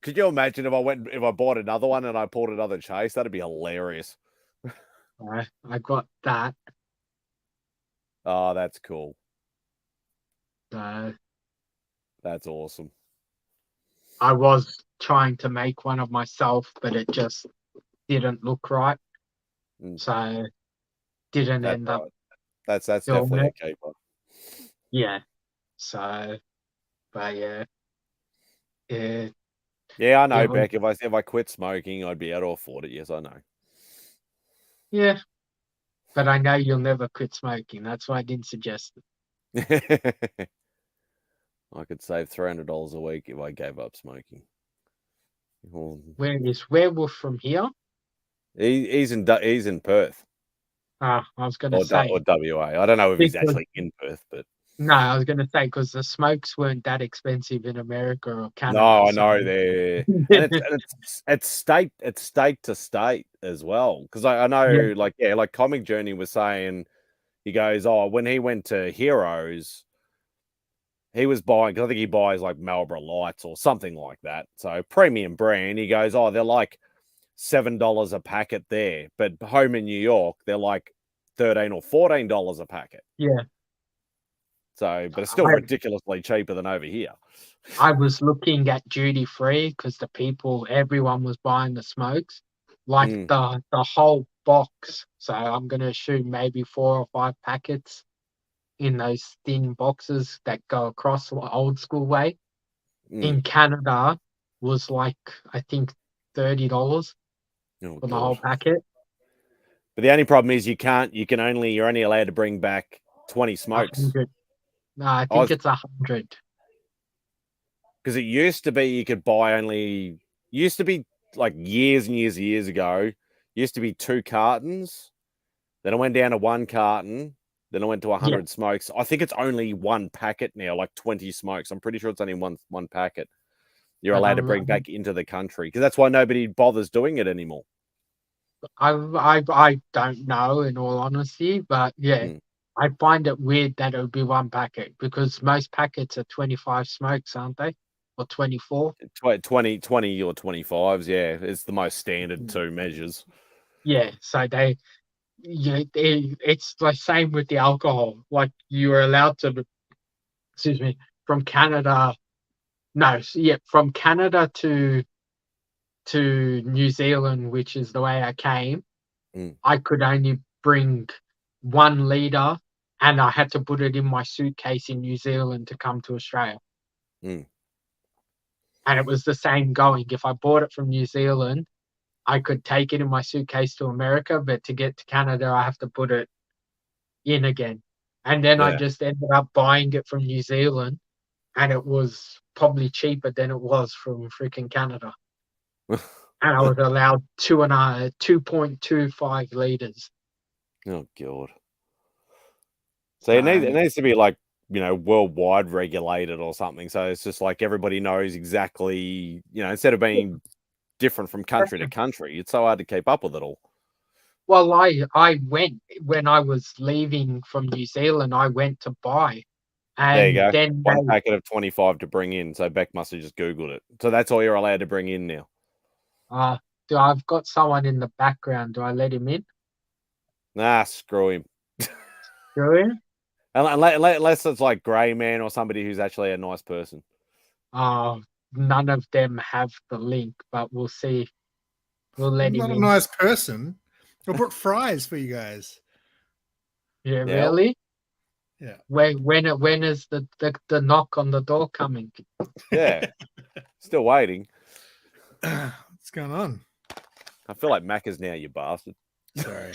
Could you imagine if I bought another one and I pulled another chase? That'd be hilarious. I got that. Oh, that's cool. So That's awesome. I was trying to make one of myself, but it just didn't look right. Mm, So didn't that's end up right. That's doing definitely a it. keeper. Yeah. So, but yeah, it Yeah, I it know, was Beck. If I quit smoking, I'd be able to afford it. Yes, I know. yeah. But I know you'll never quit smoking. That's why I didn't suggest it. I could save $300 a week if I gave up smoking. Well, Where is Werewolf from here? he's in Perth I was gonna or say WA. I don't know if he's because actually in Perth, but no, I was gonna say because the smokes weren't that expensive in America or Canada. no, I So know there, and it's state to state as well. Because I yeah, know, like like Comic Journey was saying, he goes, oh, when he went to Heroes, he was buying. 'Cause I think he buys like Marlboro Lights or something like that. So premium brand. He goes, oh, they're like $7 a packet there, but home in New York, they're like 13 or $14 a packet. yeah. So, but it's still ridiculously cheaper than over here. I was looking at duty free because everyone was buying the smokes, like Mm, the whole box. So I'm gonna assume maybe 4 or 5 packets in those thin boxes that go across the old school way. mm. In Canada was like I think $30 Oh for the god. whole packet. But the only problem is you're only allowed to bring back 20 A smokes. hundred. No, I I was think it's 100. because it used to be you could buy only used to be like years and years ago. Used to be 2 cartons. Then I went down to 1 carton. Then I went to Yeah, 100 smokes. I think it's only 1 packet now, like 20 smokes. I'm pretty sure it's only one packet you're but allowed to bring back into the country because that's why nobody bothers doing it anymore. I don't know in all honesty, but yeah, Mm. I find it weird that it would be 1 packet because most packets are 25 smokes, aren't they? Or 24? 20 or 25s, yeah, it's the most standard 2 measures. Yeah, so it's the same with the alcohol. Like you are allowed to, excuse me, from Canada. No, yeah, from Canada to New Zealand, which is the way I came. Mm. I could only bring 1 liter, and I had to put it in my suitcase in New Zealand to come to Australia. Mm. And it was the same going. If I bought it from New Zealand, I could take it in my suitcase to America, but to get to Canada, I have to put it in again. And then I Yeah. just ended up buying it from New Zealand, and it was probably cheaper than it was from freaking Canada. And I was allowed 2.25 liters. Oh god. So it So needs to be like, worldwide regulated or something. So it's just like everybody knows exactly, instead of being different from country to country, it's so hard to keep up with it all. well, I went when I was leaving from New Zealand. I went to buy, There you and go. then 1 packet of 25 to bring in. So Beck must have just Googled it. So that's all you're allowed to bring in now. uh, do I've got someone in the background. Do I let him in? Nah, screw him. Sure. Unless it's like Grey Man or somebody who's actually a nice person. None of them have the link, but we'll see. We'll let I'm him not a in. nice person. I brought fries for you guys. Yeah, Yeah. really? Yeah. When is the knock on the door coming? Yeah. Still waiting. What's going on? I feel like Macca's now, you bastard. Sorry.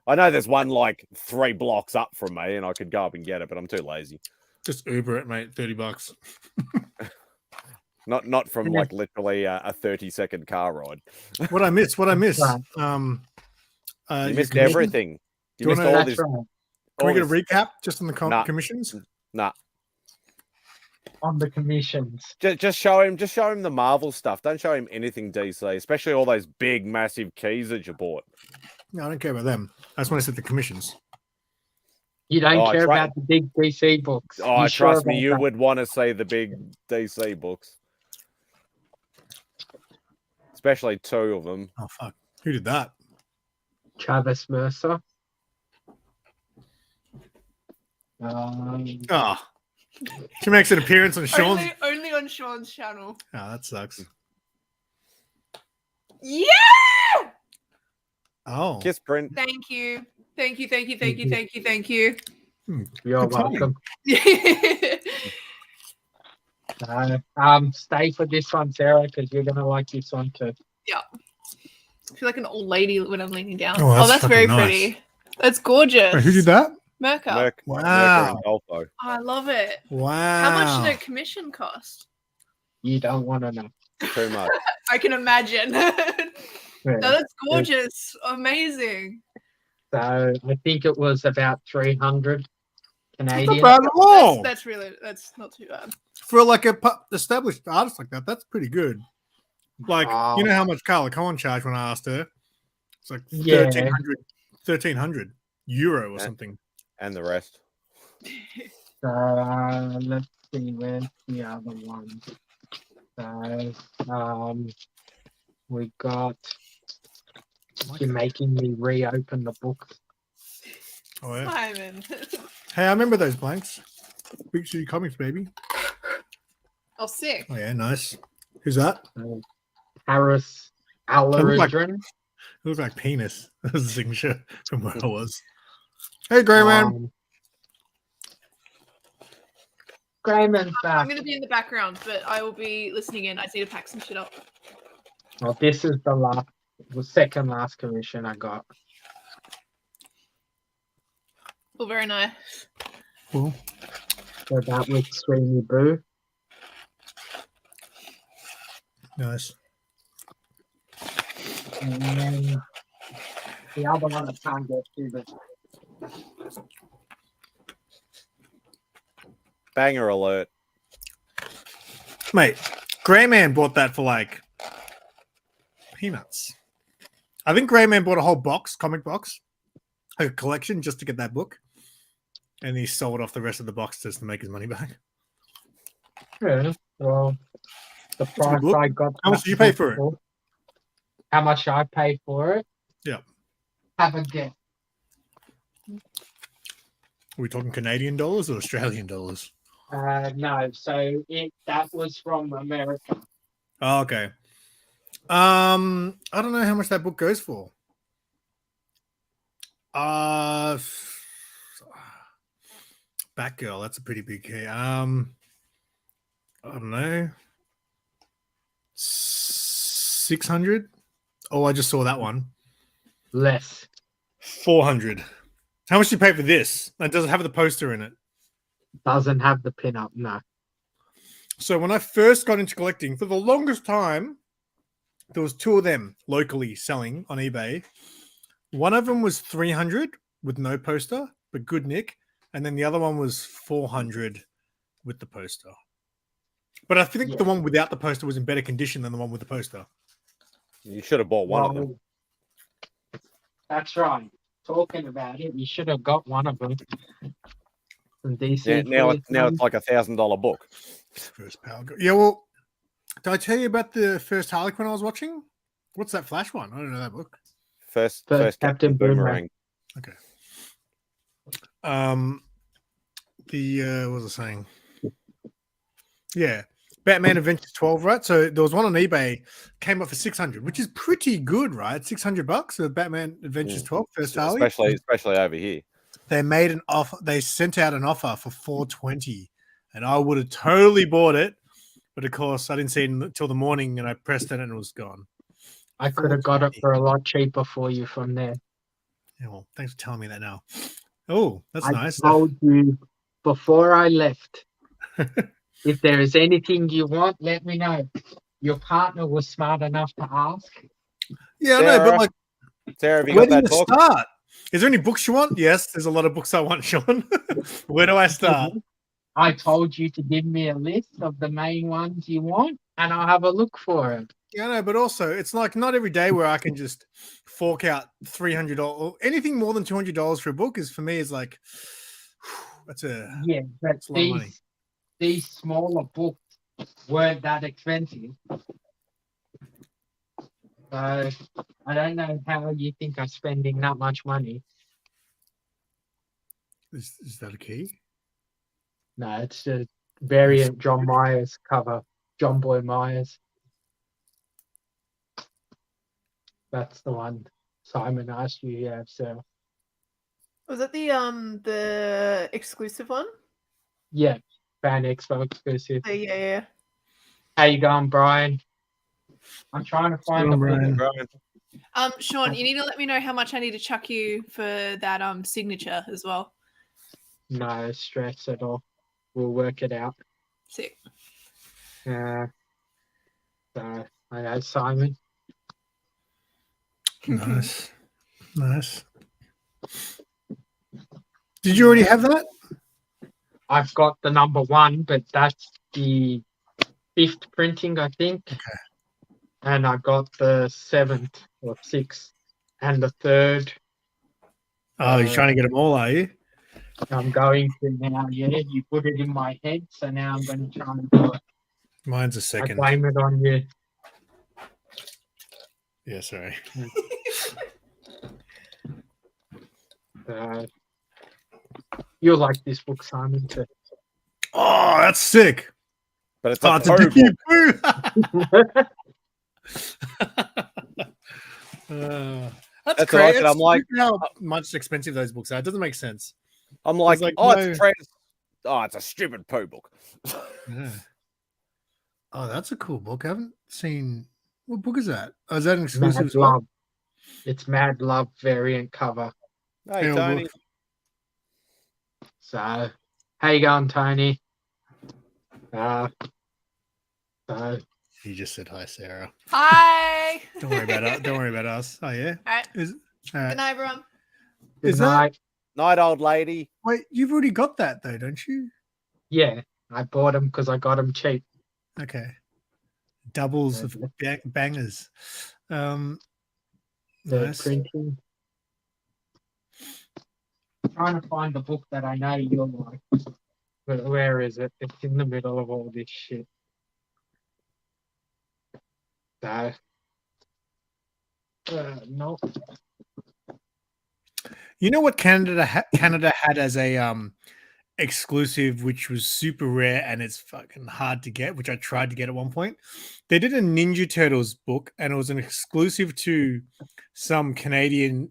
I know there's one like 3 blocks up from me and I could go up and get it, but I'm too lazy. Just Uber it, mate. $30. Not from like literally a 30-second car ride. What I missed? What I missed? Right. You your missed commission? everything. You Do you missed wanna- all That's this. right. Can we get a this- recap just on the Nah. commissions? Nah. On the commissions. Just show him the Marvel stuff. Don't show him anything DC, especially all those big, massive keys that you bought. No, I don't care about them. I just want to set the commissions. You don't Oh, care try- about the big DC books. Oh, You sure trust me, about you that? would want to see the big DC books, especially 2 of them. Oh fuck! Who did that? Travis Mercer. Oh, she makes an appearance on Sean's. Only on Sean's channel. Oh, that sucks. Yeah! Oh, Kiss print. Thank you. Thank you. Thank you. Thank you. Thank you. Thank you. You're Good timing. welcome. Stay for this one, Sarah, because you're gonna like this one too. Yeah. I feel like an old lady when I'm leaning down. Oh, Oh, that's that's very fucking nice. pretty. That's gorgeous. wait, who did that? Merca. Merc, Wow. Mercury and Golfo. Oh, I love it. Wow. How much did a commission cost? You don't want to know. Too much. I can imagine. No, Yeah. that's gorgeous. Amazing. So I think it was about 300 That's Canadian. not bad at all. That's not too bad. For like a established artist like that, that's pretty good. Like, Oh. you know how much Carla Cohen charged when I asked her? It's like Yeah. 1,300 euro or Yeah. something. And the rest. So let's see where's the other one. So we got. You're making me reopen the book. Oh, yeah. Simon. Hey, I remember those blanks. Big City Comics, baby. Oh, sick. Oh, yeah, nice. Who's that? Harris Alaridron. It looked like penis. That was the signature from where I was. Hey, Grey Man. Greyman's I'm back. going to be in the background, but I will be listening in. I just need to pack some shit up. Well, this is the second last commission I got. Oh, very nice. Cool. So that was Sweeney Boo. Nice. And then the other one I can't get to, but Banger alert. Mate, Grey Man bought that for like peanuts. I think Grey Man bought a whole comic box, a collection just to get that book. And he sold off the rest of the box just to make his money back. yeah, well, the a good price book. I got. How much did you pay for it? How much I paid for it? Yeah. Have a guess. Are we talking Canadian dollars or Australian dollars? No, so that was from America. Oh, okay. I don't know how much that book goes for. Batgirl, that's a pretty big key. I don't know. 600? Oh, I just saw that one. Less. 400. How much do you pay for this? And does it have the poster in it? Doesn't have the pin up, no. So when I first got into collecting, for the longest time, there was two of them locally selling on eBay. One of them was 300 with no poster, but good nick. And then the other one was 400 with the poster. But I think the one without the poster was in better condition than the one with the poster. You should have bought one of them. That's right. Talking about it, you should have got one of them. From DC. Yeah, now it's like $1,000 book. First Power Girl. Yeah, well, did I tell you about the first Harlequin I was watching? What's that Flash one? I don't know that book. First Captain Boomerang. Okay. What was I saying? Yeah. Batman Adventures 12, right? So there was one on eBay, came up for 600, which is pretty good, right? $600 for Batman Adventures 12, first Harley. Especially over here. They made an offer, they sent out an offer for 420, and I would have totally bought it, but of course I didn't see it until the morning, and I pressed it and it was gone. I could have got it for a lot cheaper for you from there. Yeah, well, thanks for telling me that now. Oh, that's nice. I told you before I left, if there is anything you want, let me know. Your partner was smart enough to ask. Yeah, I know, but like, Sarah, have you where got do that you book? start? Is there any books you want? Yes, there's a lot of books I want, Sean. Where do I start? I told you to give me a list of the main ones you want, and I'll have a look for it. Yeah, no, but also it's like not every day where I can just fork out $300. Anything more than $200 for a book is for me is like that's a but a lot of money. These smaller books weren't that expensive. So I don't know how you think I'm spending that much money. Is that a key? No, it's a variant John Myers cover. John Boy Myers. That's the one Simon asked you, yeah, so. Was that the exclusive one? Yeah, fanexpo exclusive. Yeah. How you going, Brian? I'm trying to find the Brian. Sean, you need to let me know how much I need to chuck you for that signature as well. No stress at all. We'll work it out. Sick. So I know Simon. Nice. Did you already have that? I've got the number 1, but that's the 5th printing, I think. Okay. And I got the 7th or 6th and the 3rd. Oh, you're trying to get them all, are you? I'm going to now, yeah. You put it in my head, so now I'm going to try and do it. Mine's a I second. blame it on you. Yeah, sorry. You'll like this book, Simon, too. Oh, that's sick. But it's a Dickie Boo. That's crazy. I'm like, how much expensive those books are. It doesn't make sense. I'm like, it's a stupid Poe book. Yeah. Oh, that's a cool book. I haven't seen. What book is that? Oh, is that an exclusive Mad as well? Love. It's Mad Love variant cover. Hey, Tony. So How you going, Tony? So He just said hi, Sarah. Hi. Don't worry about us. Don't worry about us. Oh yeah. All right. Is Good night, everyone. good Is that- night. Night, old lady. wait? You've already got that though, don't you? Yeah, I bought them because I got them cheap. Okay. Doubles of Yeah. bangers. The Nice. printing. Trying to find the book that I know you'll like. But where is it? It's in the middle of all this shit. So, no. You know what Canada had as a exclusive, which was super rare and it's fucking hard to get, which I tried to get at one point. They did a Ninja Turtles book, and it was an exclusive to some Canadian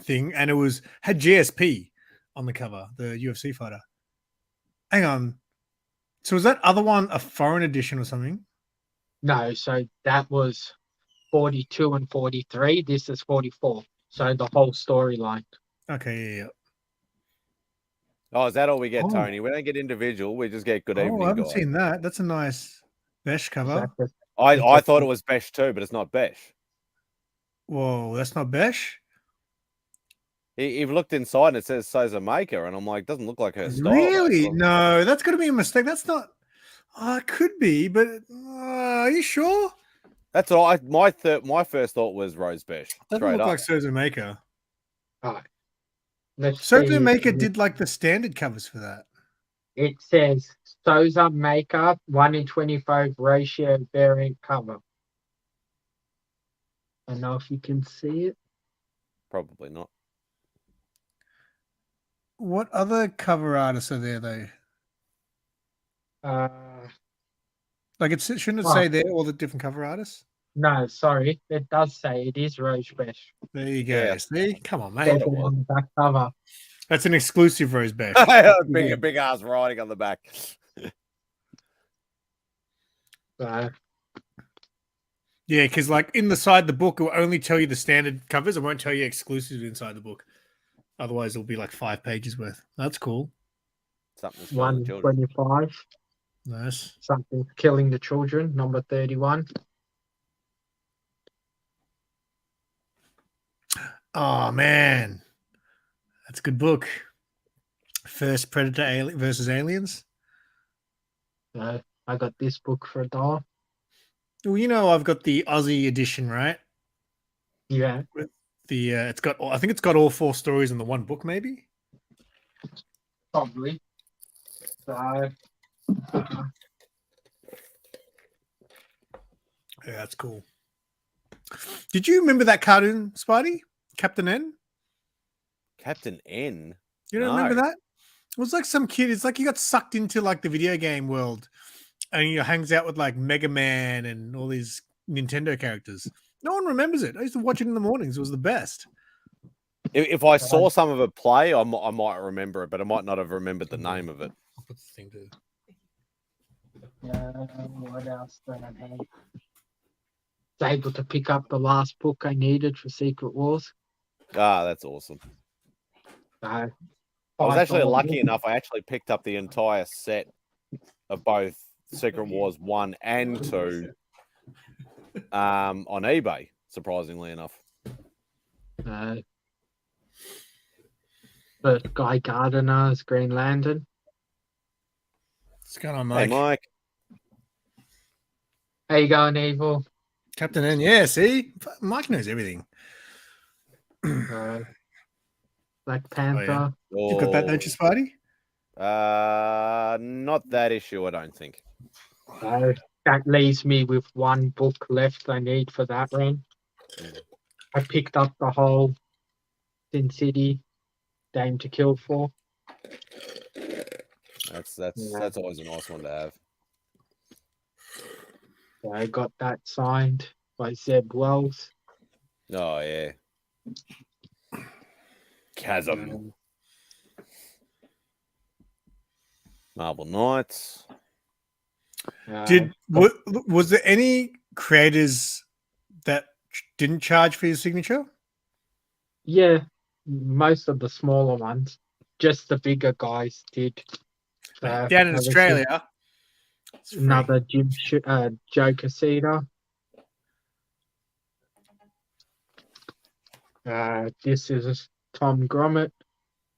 thing, and it had GSP on the cover, the UFC fighter. Hang on. So was that other one a foreign edition or something? No, so that was 42 and 43. This is 44. So the whole storyline. Okay, yeah. Oh, is that all we get, Oh. Tony? We don't get individual. We just get good Oh, evening I haven't guide. seen that. That's a nice Besh cover. That's I thought it was Besh too, but it's not Besh. Whoa, that's not Besh? You've looked inside and it says Sosa Maker, and I'm like, doesn't look like her style. Really? though. No, that's got to be a mistake. That's not. Oh, it could be, but are you sure? That's all. My first thought was Rose Besh. Doesn't Straight look up. like Sosa Maker. all right. Let's Sosa see. Maker did like the standard covers for that. It says Souza Maker 1 in 25 ratio variant cover. I don't know if you can see it. Probably not. What other cover artists are there though? Uh, Like shouldn't it Oh. say there all the different cover artists? no, sorry. It does say it is Rose Besh. There you go. Yeah. See, come on, mate. There's one on the back cover. That's an exclusive Rose Besh. big ass writing on the back. So, Yeah, because like in the side of the book, it will only tell you the standard covers. It won't tell you exclusives inside the book. Otherwise, it'll be like 5 pages worth. That's cool. Something's killing 1 the in children. 25. Nice. Something killing the children. Number 31. Oh man, that's a good book. First Predator versus Aliens. So I got this book for $1. Well, you know I've got the Aussie edition, right? Yeah. The I think it's got all 4 stories in the one book, maybe. Probably. So Yeah, that's cool. Did you remember that cartoon, Spidey? Captain N? Captain N. You don't No. remember that? It was like some kid. It's like he got sucked into like the video game world, and he hangs out with like Mega Man and all these Nintendo characters. No one remembers it. I used to watch it in the mornings. It was the best. If I saw some of it play, I might remember it, but I might not have remembered the name of it. I'll put the thing to. what else do I have? Was able to pick up the last book I needed for Secret Wars. Ah, that's awesome. So I was actually $5. lucky enough. I actually picked up the entire set of both Secret Wars 1 and 2 on eBay, surprisingly enough. The Guy Gardner's Green Lantern. What's going on, Hey, Mike? Mike. How you going, Evil? Captain N. Yeah, see, Mike knows everything. Black Panther. You've got that, don't you, Spidey? Not that issue, I don't think. So that leaves me with 1 book left I need for that run. I picked up the whole Sin City Dame to Kill for. That's always a nice one to have. So I got that signed by Zeb Wells. Oh yeah. Chasm. Marble Knights. Was there any creators that didn't charge for your signature? Yeah, most of the smaller ones. just the bigger guys did. Down in obviously, Australia, it's free. another Joe Casita. This is Tom Grommet.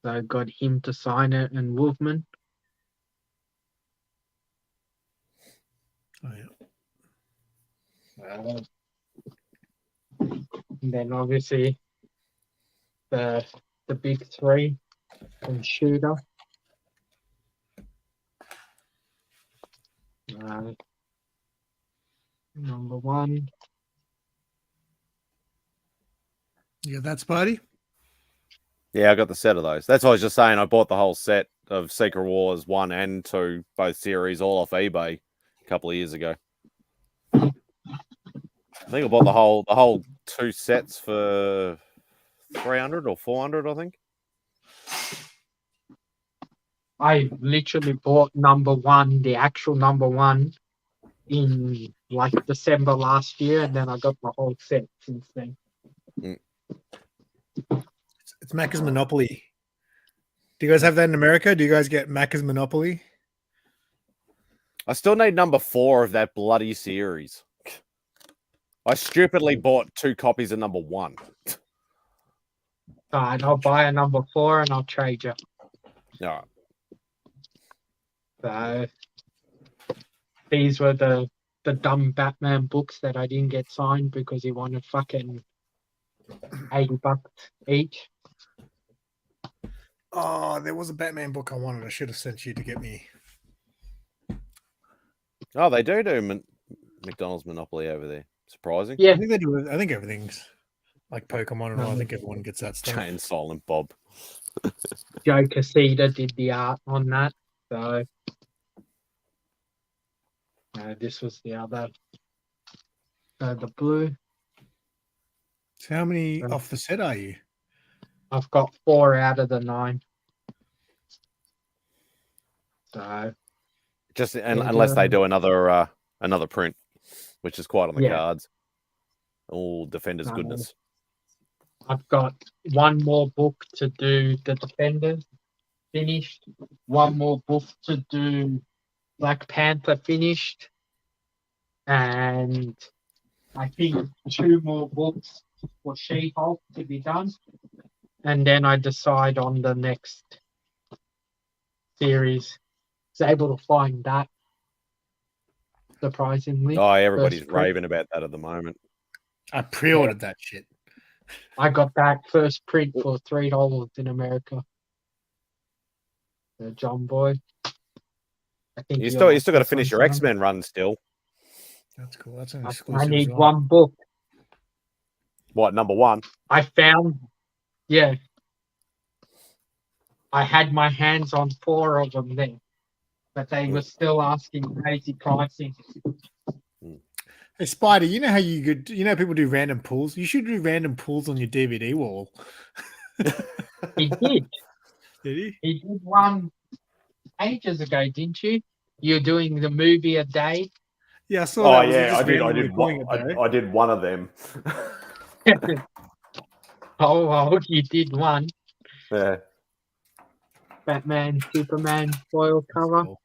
So got him to sign it, and Wolfman. Oh, yeah. And then obviously the big three from Shooter. Number one. Yeah, that's Spidey. Yeah, I got the set of those. That's what I was just saying. I bought the whole set of Secret Wars 1 and 2, both series, all off eBay a couple of years ago. I think I bought the whole 2 sets for 300 or 400, I think. I literally bought number one, the actual number one, in like December last year, and then I got the whole set since then. It's Macca's Monopoly. Do you guys have that in America? Do you guys get Macca's Monopoly? I still need number 4 of that bloody series. I stupidly bought 2 copies of number 1. And I'll buy a number 4 and I'll trade you. All So right. these were the dumb Batman books that I didn't get signed because he wanted fucking $80 each. Oh, there was a Batman book I wanted. I should have sent you to get me. Oh, they do McDonald's Monopoly over there. Surprising. Yeah, I think they do. I think everything's like Pokemon and all. I think everyone gets that stuff. Chain Silent Bob. Joe Casita did the art on that. So this was the other, the blue. So how many off the set are you? I've got 4 out of the 9. So Just unless they do another print, which is quite on the cards. All Defenders goodness. I've got one more book to do the Defenders finished, one more book to do Black Panther finished, and I think 2 more books for She-Hulk to be done. And then I decide on the next series. I was able to find that, surprisingly. Oh, everybody's First print. raving about that at the moment. I pre-ordered that shit. I got that first print for $3 in America. The John Boy. I think You still got to finish your X-Men run still. That's cool. That's an exclusive. I need as well. one book. What, number 1? I found, yeah. I had my hands on 4 of them then, but they were still asking crazy pricing. Hey, Spider, you know how people do random pulls? You should do random pulls on your DVD wall. He did. Did he? He did one ages ago, didn't you? You're doing the movie a day. Yeah, I saw that. Oh Was it yeah, just I did. I randomly did. pulling it, though? I did one of them. Oh, well, you did one. Yeah. Batman, Superman foil cover. Cool.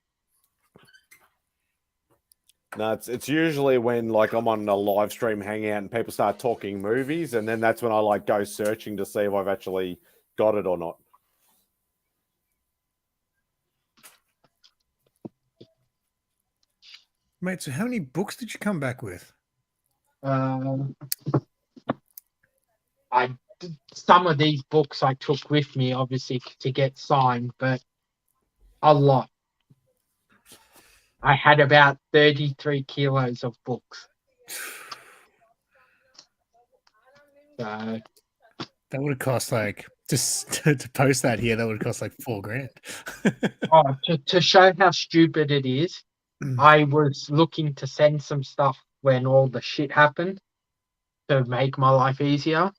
No, it's usually when like I'm on a live stream hangout and people start talking movies, and then that's when I like go searching to see if I've actually got it or not. Mate, so how many books did you come back with? Some of these books I took with me, obviously, to get signed, but a lot. I had about 33 kilos of books. So That would have cost like just to post that here. That would have cost like $4,000. to show how stupid it is, I was looking to send some stuff when all the shit happened to make my life easier.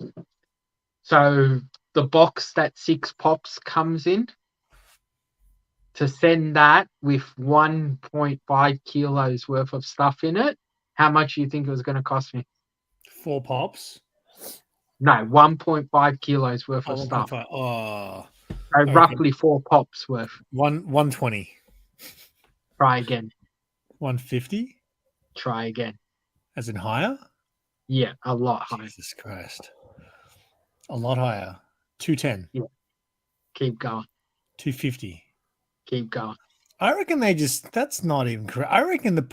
So the box that 6 Pops comes in, to send that with 1.5 kilos worth of stuff in it, how much do you think it was going to cost me? 4 pops. No, 1.5 kilos worth of stuff. 1.5. Oh, Okay. roughly 4 pops worth. 120, Try again. 150, Try again. as in higher. Yeah, a lot higher. Jesus Christ, a lot higher. 210, Keep going. 250. Keep going. I reckon that's not even correct. I reckon the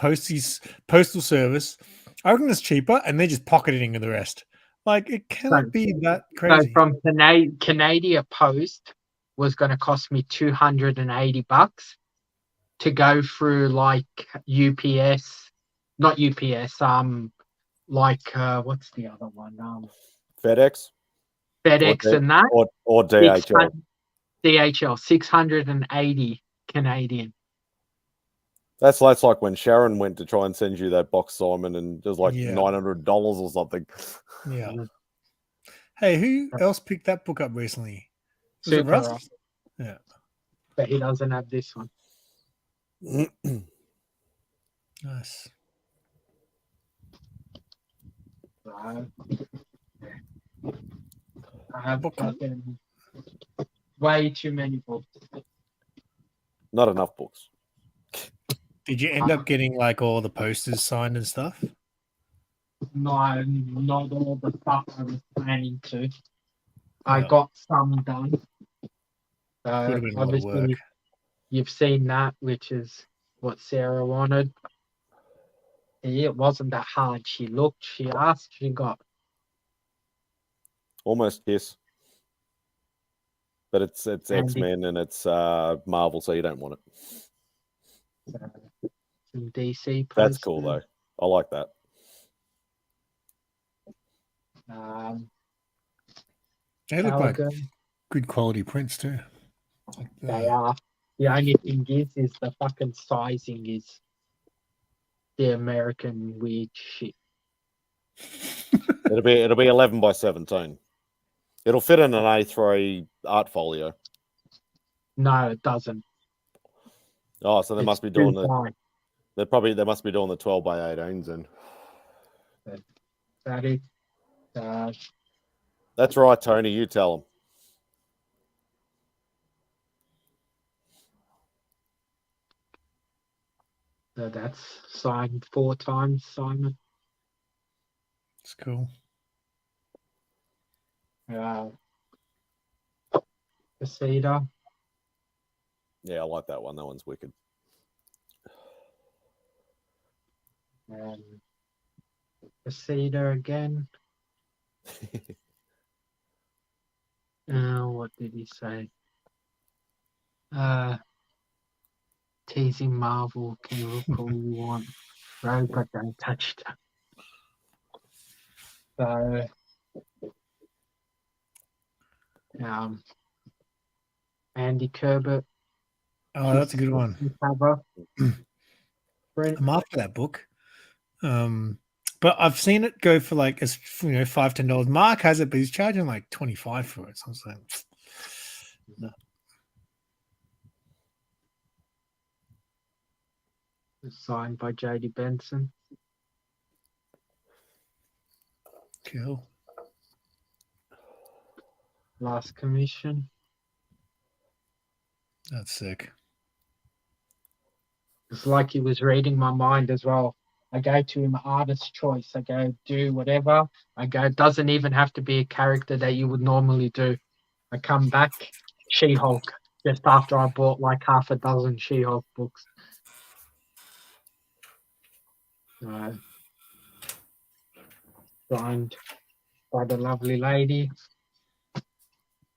postal service, I reckon it's cheaper and they're just pocketing the rest. Like, it cannot be that So crazy. from Canadian Post was going to cost me $280 to go through like UPS, not UPS. Like what's the other one? FedEx FedEx and that. or DHL. DHL 680 Canadian. That's like when Sharon went to try and send you that box, Simon, and it was like Yeah. $900 or something. Yeah. Hey, who else picked that book up recently? Was it Super Russ? Ross, Yeah. but he doesn't have this one. Nice. So, I have What kind- fucking way too many books. Not enough books. Did you end up getting like all the posters signed and stuff? No, not all the stuff I was planning to. I Yeah. got some done. Would have been a lot of Obviously, work. you've seen that, which is what Sarah wanted. It wasn't that hard. She looked, she asked, she got. Almost yes. But it's Andy. X-Men and it's Marvel, so you don't want it. Some DC posters. That's cool though. I like that. They look like Calgary. good quality prints too. Like They are. The only thing is the fucking sizing is the American weird shit. It'll be 11 by 17. It'll fit in an A3 art folio. No, it doesn't. Oh, so they It's must be doing too the fine. they must be doing the 12 by 18s then. That is. That's right, Tony. You tell them. So that's signed 4 times, Simon. it's cool. The Cedar. Yeah, I like that one. That one's wicked. The Cedar again. What did he say? Teasing Marvel, can you look all you want? Bro, but don't touch that. So, Andy Kerber. Oh, that's a good one. Cover. I'm after that book. But I've seen it go for like as $5-10. Mark has it, but he's charging like $25 for it. So I was like, no. Signed by JD Benson. Cool. Last commission. That's sick. It's like he was reading my mind as well. I go to him, artist choice. I go, do whatever. I go, doesn't even have to be a character that you would normally do. I come back, She-Hulk, just after I bought like half a dozen She-Hulk books. Signed by the lovely lady.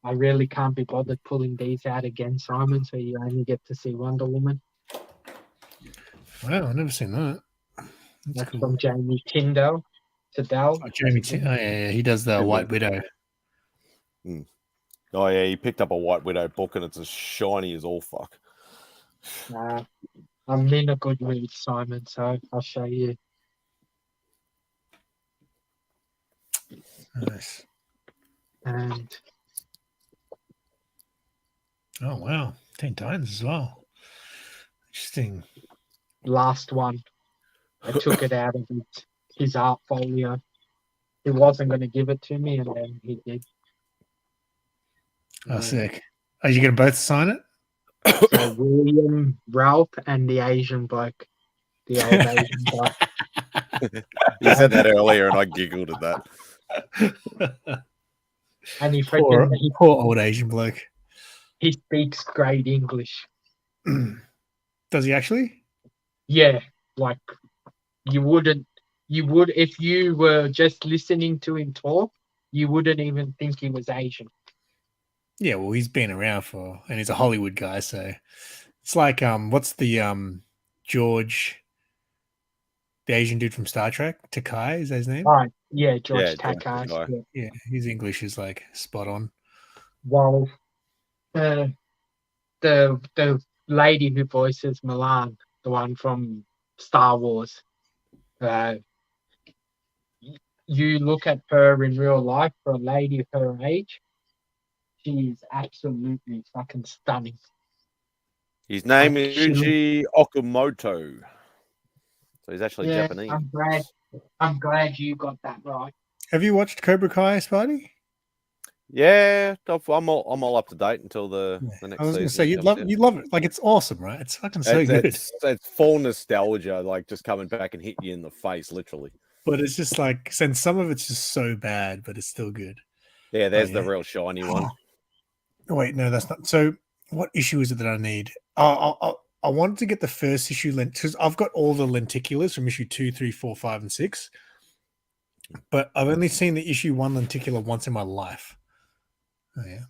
I really can't be bothered pulling these out again, Simon, so you only get to see Wonder Woman. Wow, I've never seen that. That's cool. From Jamie Tyndall. Oh, Jamie Tyndall. Oh, yeah, he does the White Widow. Oh, yeah, he picked up a White Widow book and it's as shiny as all fuck. I'm in a good mood, Simon, so I'll show you. Nice. And oh, wow. 10 times as well. Interesting. Last one. I took it out of his art folio. He wasn't going to give it to me, and then he did. Oh, sick. Are you going to both sign it? So William, Ralph, and the Asian bloke, the old Asian bloke. You said that earlier, and I giggled at that. And he poor, freaking poor old Asian bloke. he speaks great English. Does he actually? Yeah, like you would if you were just listening to him talk, you wouldn't even think he was Asian. Yeah, well, he's been around and he's a Hollywood guy, so it's like what's the George, the Asian dude from Star Trek? Takai, is that his name? Right. Yeah, George Yeah, Takei. Takai. Yeah. Yeah, his English is like spot on. While the lady who voices Milan, the one from Star Wars, you look at her in real life for a lady her age, she's absolutely fucking stunning. His name Like, is Yuji Okamoto. So he's actually yeah, Japanese. I'm glad you got that right. Have you watched Cobra Kai, Spidey? Yeah, I'm all up to date until the next I was season. going to say you love it. Like it's awesome, right? It's fucking so good. It's full nostalgia, like just coming back and hit you in the face, literally. But it's just like, since some of it's just so bad, but it's still good. Yeah, there's the real shiny one. Oh, wait, no, that's not. So, what issue is it that I need? I wanted to get the first issue because I've got all the lenticulars from issue 2, 3, 4, 5, and 6, but I've only seen the issue 1 lenticular once in my life. Oh yeah,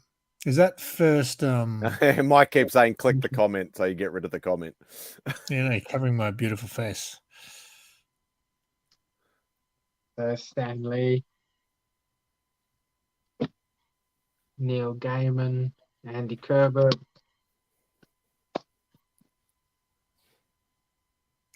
is that first? Mike keeps saying, "Click the comment," so you get rid of the comment. Yeah, no, covering my beautiful face. Stan Lee, Neil Gaiman, Andy Kubert.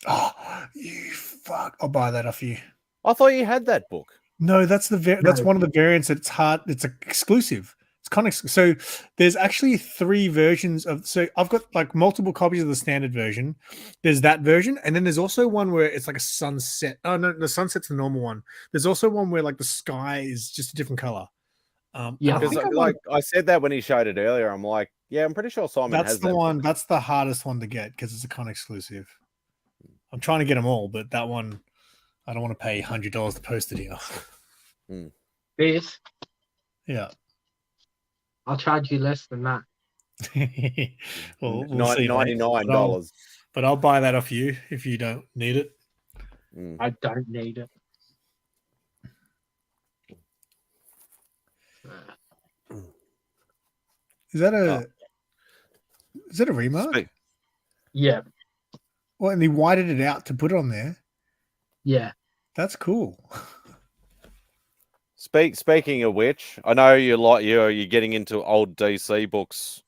Oh, you fuck! I'll buy that off you. I thought you had that book. No, that's that's one of the variants. It's hard. It's exclusive. It's kind of so. There's actually 3 versions of. So I've got like multiple copies of the standard version. There's that version, and then there's also one where it's like a sunset. Oh no, the sunset's the normal one. There's also one where like the sky is just a different color. Yeah, because I said that when he showed it earlier. I'm like, yeah, I'm pretty sure Simon has that one. book. That's the hardest one to get because it's a con exclusive. I'm trying to get them all, but that one, I don't want to pay $100 to post it here. This, yeah. I'll charge you less than that. Well, we'll see, $99. But I'll buy that off you if you don't need it. I don't need it. Is that a remark? Yeah. Well, and he whited it out to put it on there. Yeah. That's cool. Speaking of which, I know you're getting into old DC books,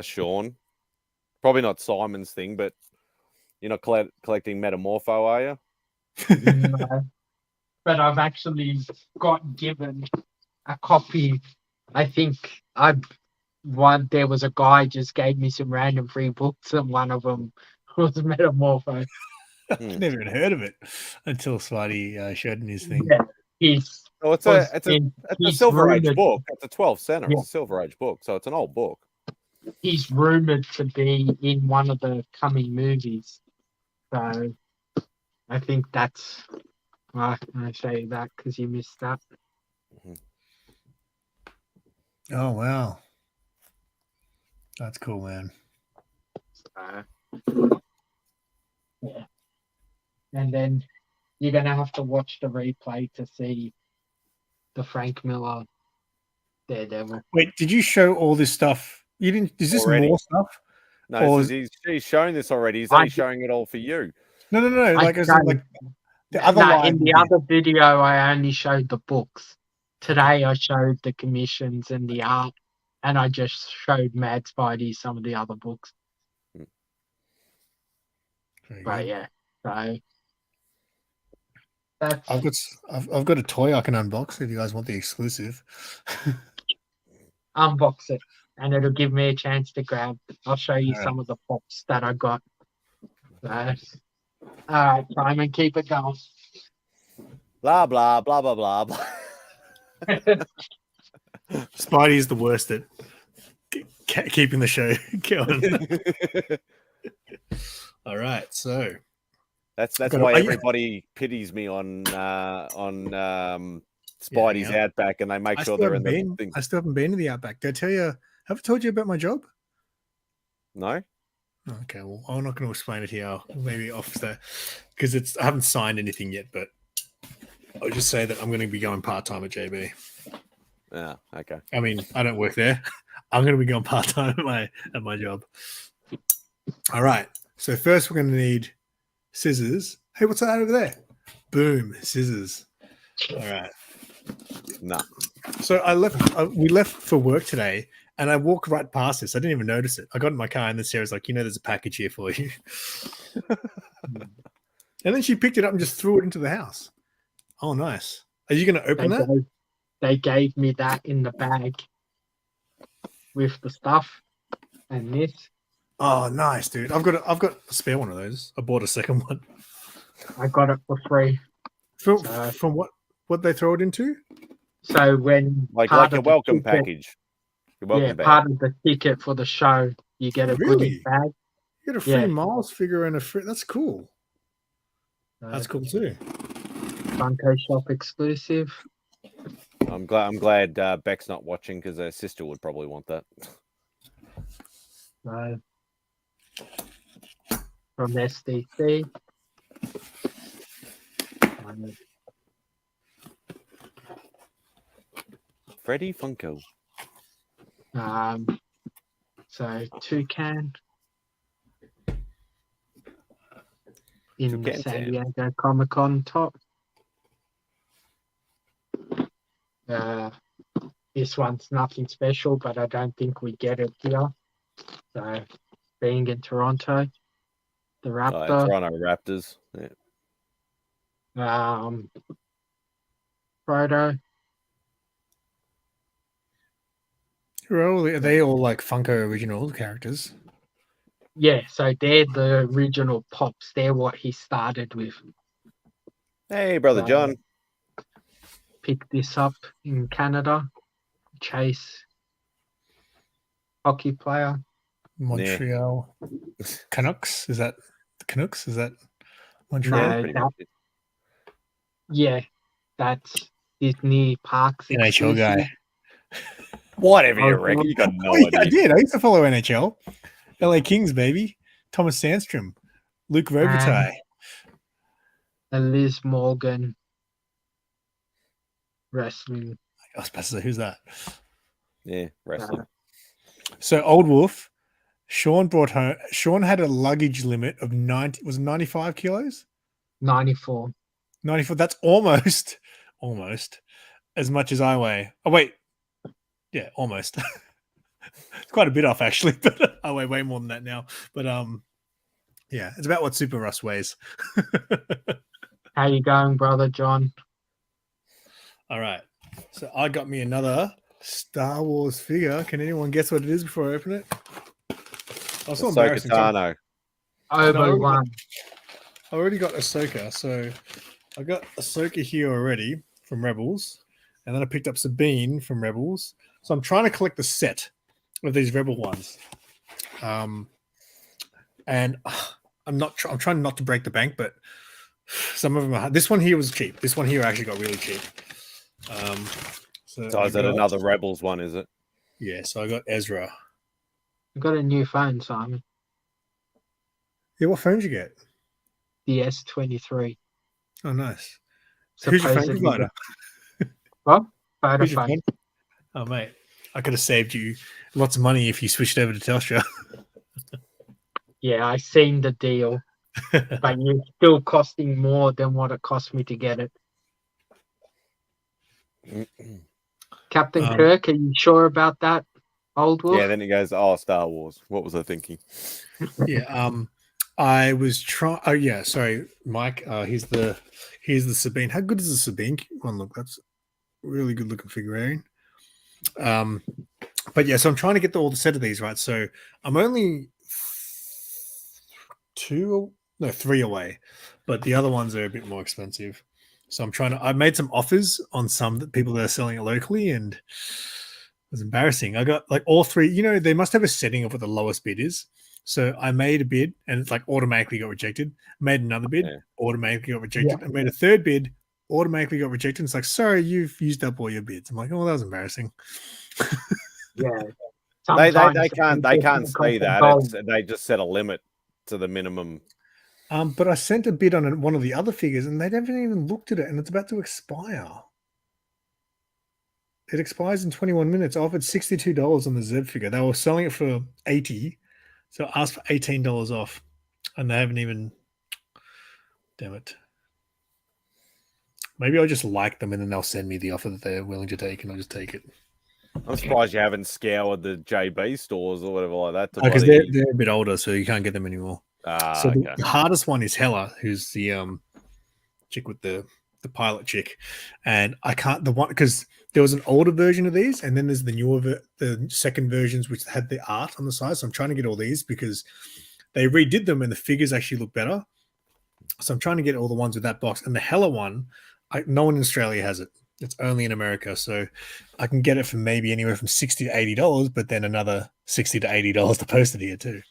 Sean. Probably not Simon's thing, but you're not collecting Metamorpho, are you? No. But I've actually got given a copy. I think there was a guy just gave me some random free books, and one of them was Metamorpho. I've never even heard of it until Spidey showed in his thing. Yeah, it's a Silver Age book. It's a 12 center. Yeah. It's a Silver Age book, so it's an old book. He's rumored to be in one of the coming movies, so I think that's. I say that because you missed that. Oh wow, that's cool, man. Yeah, and then you're gonna have to watch the replay to see the Frank Miller Daredevil. Wait, did you show all this stuff? You didn't? Is this Already? more stuff? No, he's showing this already. He's only showing it all for you. No. Like, the other in the other video, I only showed the books. Today, I showed the commissions and the art, and I just showed Mad Spidey some of the other books. But yeah, so that's. I've got a toy I can unbox if you guys want the exclusive. Unbox it, and it'll give me a chance to grab. I'll show you some of the pops that I got. So, all right, Simon, keep it going. Blah blah blah blah blah blah. Spidey's the worst at keeping the show going. All right, so That's Gotta- why are you- everybody pities me on Spidey's Yeah. Outback, and they make I sure still they're in haven't the been. thing. I still haven't been to the Outback. Did I tell you? Have I told you about my job? No, Okay, well, I'm not going to explain it here. Maybe off the because I haven't signed anything yet, but I'll just say that I'm going to be going part time at JB. yeah, okay. I mean, I don't work there. I'm going to be going part time at my job. All right. So first, we're going to need scissors. Hey, what's that over there? Boom, scissors. All right. No, So we left for work today, and I walked right past this. I didn't even notice it. I got in my car, and then Sarah's like, there's a package here for you. And then she picked it up and just threw it into the house. Oh, nice. Are you going to open that? They gave me that in the bag with the stuff and this. Oh, nice, dude. I've got a spare one of those. I bought a second one. I got it for free. From what they throw it into? So when like part a of the welcome ticket- package. Your welcome bag. part of the ticket for the show, you get a goodie Really? bag. You get a free Yeah. Miles figure and a free. That's cool. So That's cool too. Funko Shop exclusive. I'm glad Beck's not watching because her sister would probably want that. So from SDC. Freddy Funko. So Toucan in the Toucan San Sam. Diego Comic Con top. This one's nothing special, but I don't think we get it here. So being in Toronto, the Raptor, Toronto Raptors. Yeah. Frodo. Are they all like Funko original characters? Yeah, so they're the original pops. They're what he started with. Hey, brother John. Picked this up in Canada. Chase, hockey player. Montreal Canucks? Is that the Canucks? Is that Montreal? No, Pretty that- much it. Yeah, that's Disney Parks. NHL guy. exclusive. Whatever you Oh, reckon. You got no Oh, yeah, I idea. did. I used to follow NHL. LA Kings, baby. Thomas Sandstrom. Luke Robitaille. And Liz Morgan. Wrestling. I was about to say, who's that? Yeah, wrestling. So Old Wolf, Sean brought home. Sean had a luggage limit of 95 kilos? 94. 94. That's almost as much as I weigh. Oh, wait. Yeah, almost. It's quite a bit off, actually, but I weigh way more than that now. But yeah, it's about what Super Russ weighs. How you going, brother John? All right. So I got me another Star Wars figure. Can anyone guess what it is before I open it? I was so Ahsoka embarrassing. Tano. Obi-Wan. I already got Ahsoka, so I got Ahsoka here already from Rebels, and then I picked up Sabine from Rebels. So I'm trying to collect the set of these Rebel ones, and I'm trying not to break the bank, but some of them are. This one here was cheap. This one here actually got really cheap. So is that another Rebels one, is it? Yeah, so I got Ezra. I got a new phone, Simon. Yeah, what phone did you get? The S23. Oh, nice. Who's your phone Supposedly provider? What? Who's your Vodafone. phone? Oh, mate, I could have saved you lots of money if you switched over to Telstra. Yeah, I seen the deal, but you're still costing more than what it cost me to get it. Captain Kirk, are you sure about that, Old Wolf? Yeah, then it goes, oh, Star Wars. What was I thinking? Yeah, I was trying. Oh, yeah, sorry, Mike. Here's the Sabine. How good does the Sabine one look? That's a really good looking figurine. But yeah, so I'm trying to get all the set of these right. So I'm only 3 away, but the other ones are a bit more expensive. So I made some offers on some that people that are selling it locally, and was embarrassing. I got like all three. You know, they must have a setting of what the lowest bid is. So I made a bid, and it's like automatically got rejected. Made another bid, Yeah. automatically got rejected. I made a third bid, automatically got rejected. It's like, sorry, you've used up all your bids. I'm like, oh, that was embarrassing. Yeah. They Sometimes can't people see that. gold. They just set a limit to the minimum. But I sent a bid on one of the other figures, and they haven't even looked at it, and it's about to expire. It expires in 21 minutes. I offered $62 on the Z figure. They were selling it for $80, so I asked for $18 off, and they haven't even. Damn it. Maybe I'll just like them, and then they'll send me the offer that they're willing to take, and I'll just take it. I'm surprised you haven't scoured the JB stores or whatever like that. Because they're a bit older, so you can't get them anymore. So okay. the hardest one is Hella, who's the chick with the pilot chick, and I can't the one because there was an older version of these, and then there's the newer the second versions which had the art on the side. So I'm trying to get all these because they redid them and the figures actually look better. So I'm trying to get all the ones with that box, and the Hella one, no one in Australia has it. It's only in America, so I can get it for maybe anywhere from $60 to $80, but then another $60 to $80 to post it here too.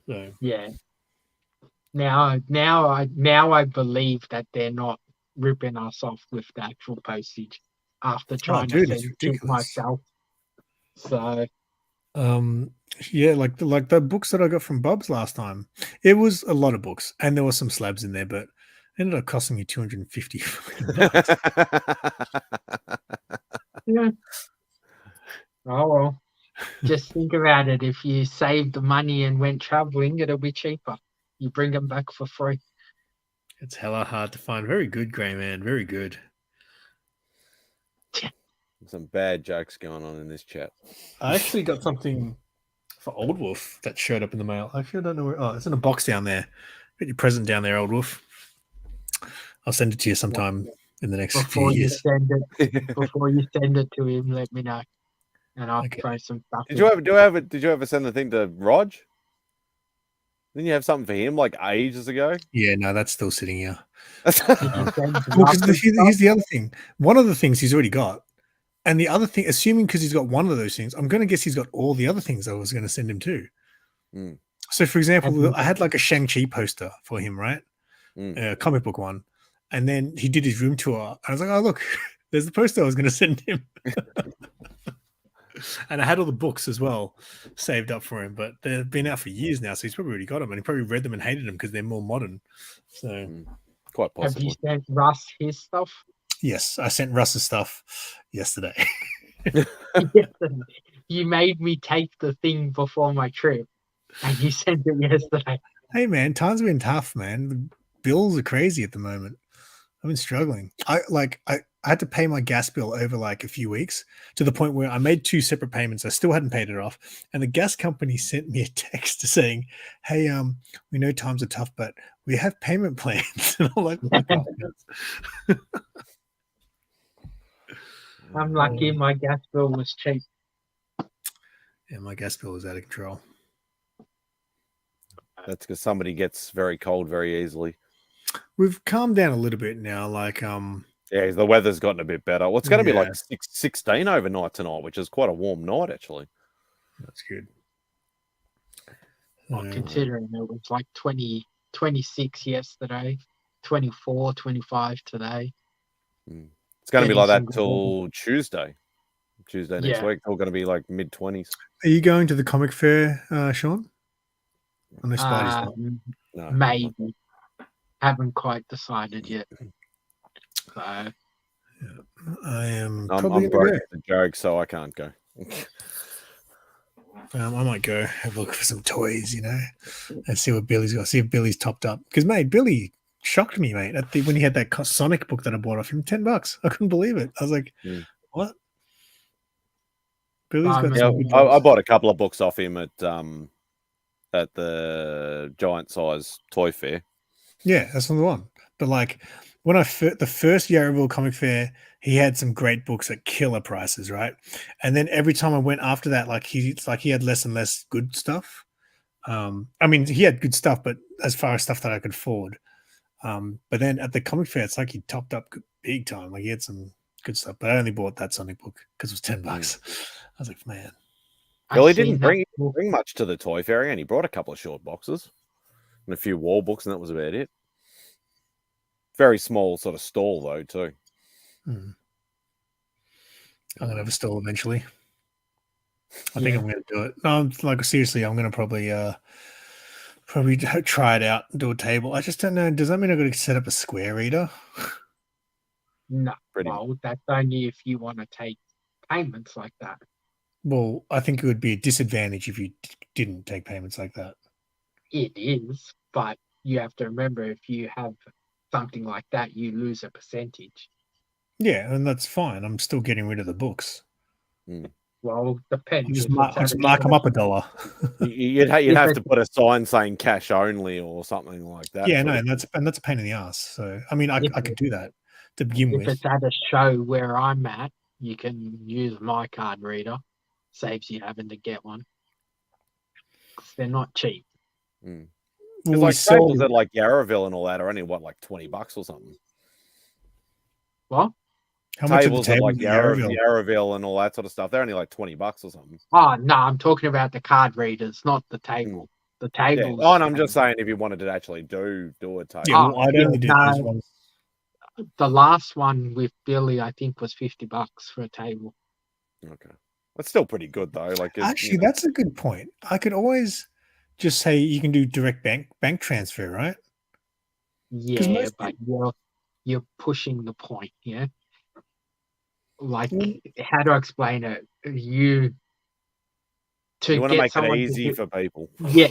So Yeah. Now I believe that they're not ripping us off with the actual postage after trying to dude, say it's it ridiculous. myself. So yeah, like the books that I got from Bubs last time, it was a lot of books, and there were some slabs in there, but it ended up costing me $250. yeah. Oh well. Just think about it. If you saved the money and went traveling, it'll be cheaper. You bring them back for free. It's hella hard to find. Very good, Grey Man. Very good. Some bad jokes going on in this chat. I actually got something for Old Wolf that showed up in the mail. Actually, I don't know where. Oh, it's in a box down there. Got your present down there, Old Wolf. I'll send it to you sometime in the next few years. Before you send it to him, let me know, and I'll Okay. throw some stuff. Did you ever send the thing to Rog? Didn't you have something for him like ages ago? Yeah, no, that's still sitting here. Here's the other thing. One of the things he's already got, and the other thing, assuming because he's got one of those things, I'm going to guess he's got all the other things I was going to send him to. Mm. So, for example, I had like a Shang-Chi poster for him, right? A comic book one. And then he did his room tour. And I was like, oh, look, there's the poster I was going to send him. And I had all the books as well saved up for him, but they've been out for years now. So he's probably already got them, and he probably read them and hated them because they're more modern. So, quite possible. Have you sent Russ his stuff? Yes, I sent Russ's stuff yesterday. You made me take the thing before my trip, and you sent it yesterday. Hey, man, times have been tough, man. The bills are crazy at the moment. I've been struggling. I had to pay my gas bill over like a few weeks to the point where I made 2 separate payments. I still hadn't paid it off. And the gas company sent me a text saying, hey, we know times are tough, but we have payment plans. And I'm like, I'm lucky my gas bill was cheap. Yeah, my gas bill was out of control. That's because somebody gets very cold very easily. We've calmed down a little bit now. Like, yeah, the weather's gotten a bit better. Well, it's going to be like 16 overnight tonight, which is quite a warm night, actually. That's good. Well, considering it was like 26 yesterday, 24, 25 today. It's going to be like that till Tuesday. Tuesday next week. It's all going to be like mid-20s. Are you going to the comic fair, Sean? I know Spidey's not. No, maybe. Haven't quite decided yet. So I am. I'm broke at the joke, so I can't go. I might go have a look for some toys, and see what Billy's got. See if Billy's topped up. Because, mate, Billy shocked me, mate, when he had that Sonic book that I bought off him, $10. I couldn't believe it. I was like, what? Billy's got some good I bought a couple of books off him at the giant size toy fair. Yeah, that's not the one. But like when the first Yarraville Comic Fair, he had some great books at killer prices, right? And then every time I went after that, he had less and less good stuff. I mean, he had good stuff, but as far as stuff that I could afford. But then at the comic fair, it's like he topped up big time. Like he had some good stuff, but I only bought that Sonic book because it was $10. was like, man, Well, I he seen didn't that bring book. much to the toy fair. He only brought a couple of short boxes and a few wall books, and that was about it. Very small sort of stall though, too. I'm gonna have a stall eventually. I think Yeah. I'm gonna do it. No, like seriously, I'm gonna probably try it out and do a table. I just don't know. Does that mean I've got to set up a square reader? No, Pretty. well, that's only if you want to take payments like that. Well, I think it would be a disadvantage if you didn't take payments like that. It is, but you have to remember if you have something like that, you lose a percentage. Yeah, and that's fine. I'm still getting rid of the books. Well, I'll depends just if mark, it's I'll at just a mark them show. up $1. You'd If have to it's- put a sign saying cash only or something like that. Yeah, for no, it. and that's a pain in the ass. So I mean, I if, could do that to begin if with. it's at a show where I'm at, you can use my card reader. Saves you having to get one. 'Cause they're not cheap. Because Well, we like sell. tables at like Yarraville and all that are only what, like $20 or something. What? How much are the Tables at like tables at Yarraville? Yarraville and all that sort of stuff, they're only like $20 or something. Oh, no, I'm talking about the card readers, not the table. The Yeah. tables. Oh, and I'm just saying if you wanted to actually do a table. Yeah, well, I'd yeah, only do those ones. The last one with Billy, I think, was $50 for a table. Okay. That's still pretty good though. Like Actually, that's a good point. I could always just say you can do direct bank transfer, right? Yeah, most but you're pushing the point, yeah. Like, Mm. how to explain it? You want to get make it someone easy for people. Yeah,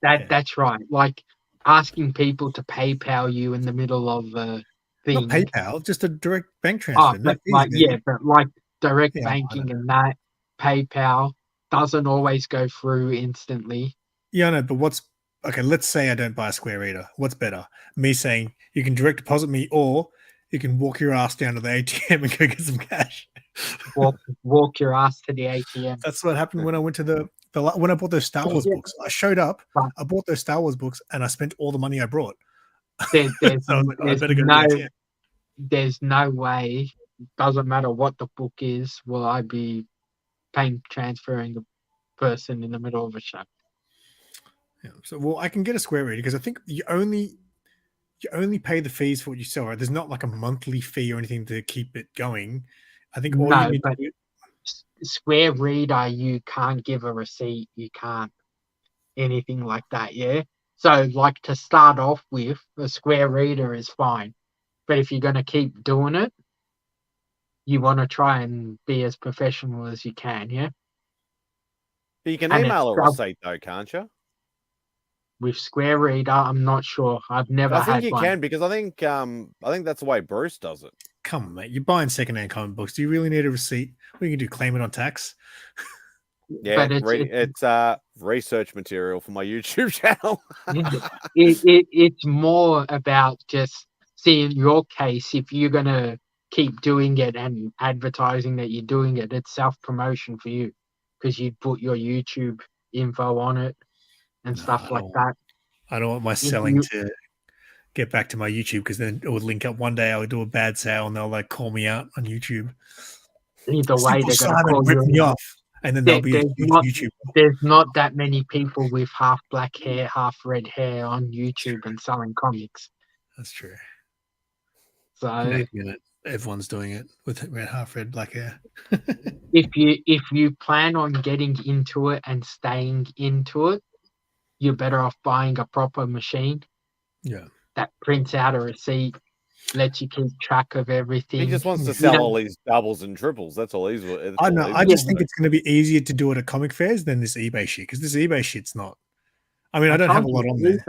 Yeah. that's right. Like asking people to PayPal you in the middle of a Not thing. PayPal, just a direct bank Oh, transfer. No but fees, like baby. but like direct Yeah, I banking know. and that PayPal doesn't always go through instantly. Yeah, I know, but what's okay? Let's say I don't buy a Square Reader. What's better? Me saying you can direct deposit me, or you can walk your ass down to the ATM and go get some cash. Walk your ass to the ATM. That's what happened when I went to when I bought those Star Wars Yeah. books. I showed up, Right. I bought those Star Wars books, and I spent all the money I brought. There's So I was like, oh, I better go to the ATM. there's no way. Doesn't matter what the book is. Will I be transferring the person in the middle of a show? Yeah. So, well, I can get a Square Reader because I think you only pay the fees for what you sell, right? There's not like a monthly fee or anything to keep it going. I think all you No, need but to do. Square Reader, you can't give a receipt. You can't anything like that. Yeah. So, like to start off with, a Square Reader is fine, but if you're going to keep doing it, you want to try and be as professional as you can. Yeah. You can And email a it's receipt though, can't you? with Square Reader, I'm not sure. I've never I think had you one. can because I think that's the way Bruce does it. Come on, mate. You're buying secondhand comic books. Do you really need a receipt? What you can do? Claim it on tax? Yeah, But it's research material for my YouTube channel. it's more about just seeing your case. If you're gonna keep doing it and advertising that you're doing it, it's self promotion for you because you put your YouTube info on it and stuff like that. I don't want my selling to get back to my YouTube because then it would link up. One day I would do a bad sale and they'll like call me out on YouTube. Either way, Simple they're gonna Simon call ripped me you. off, and then there'll be a huge YouTube. There's not that many people with half black hair, half red hair on YouTube and selling comics. That's true. So Next minute, everyone's doing it with half red black hair. if you plan on getting into it and staying into it, you're better off buying a proper machine. Yeah. That prints out a receipt, lets you keep track of everything. He just wants to sell all these doubles and triples. That's all he's. I know. I just think it's going to be easier to do it at comic fairs than this eBay shit because this eBay shit's not. I mean, I don't have a lot on there.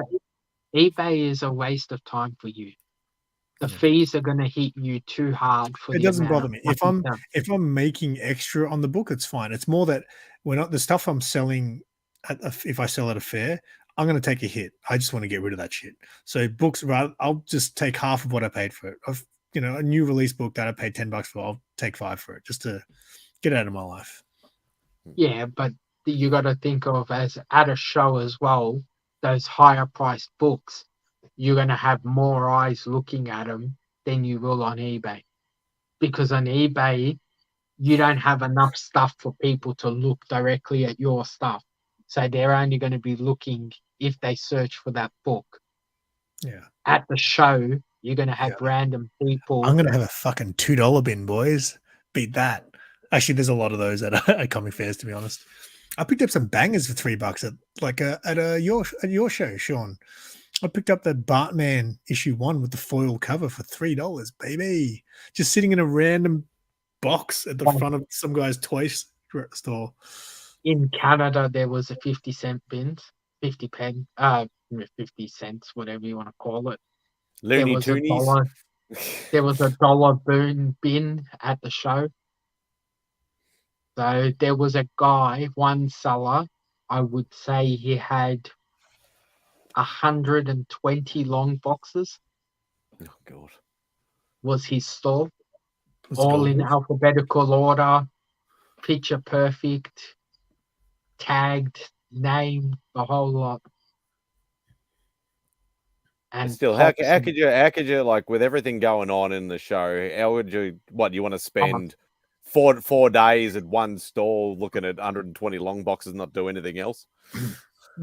eBay is a waste of time for you. The fees are going to hit you too hard for it the doesn't amount. bother me if I'm making extra on the book. It's fine. It's more that when the stuff I'm selling if I sell at a fair, I'm going to take a hit. I just want to get rid of that shit. So books, I'll just take half of what I paid for it. A new release book that I paid $10 for, I'll take $5 for it just to get it out of my life. Yeah, but you got to think of as at a show as well. Those higher priced books, you're going to have more eyes looking at them than you will on eBay, because on eBay you don't have enough stuff for people to look directly at your stuff. So they're only going to be looking if they search for that book. Yeah. At the show, you're going to have random people. I'm gonna have a fucking $2 bin, boys. Beat that. Actually, there's a lot of those at comic fairs, to be honest. I picked up some bangers for $3 at your show, Sean. I picked up the Bartman issue 1 with the foil cover for $3, baby. Just sitting in a random box at the front of some guy's toy store. In Canada, there was a 50-cent bin, 50 cents, whatever you want to call it. Looney Toonies. There was a dollar bin at the show. So there was a guy, one seller, I would say he had 120 long boxes. Oh God. Was his store. Was all in gold. alphabetical order, picture perfect, tagged, name, the whole lot. And still, how could you like with everything going on in the show? How would you? What you want to spend 4 days at one stall looking at 120 long boxes, and not do anything else?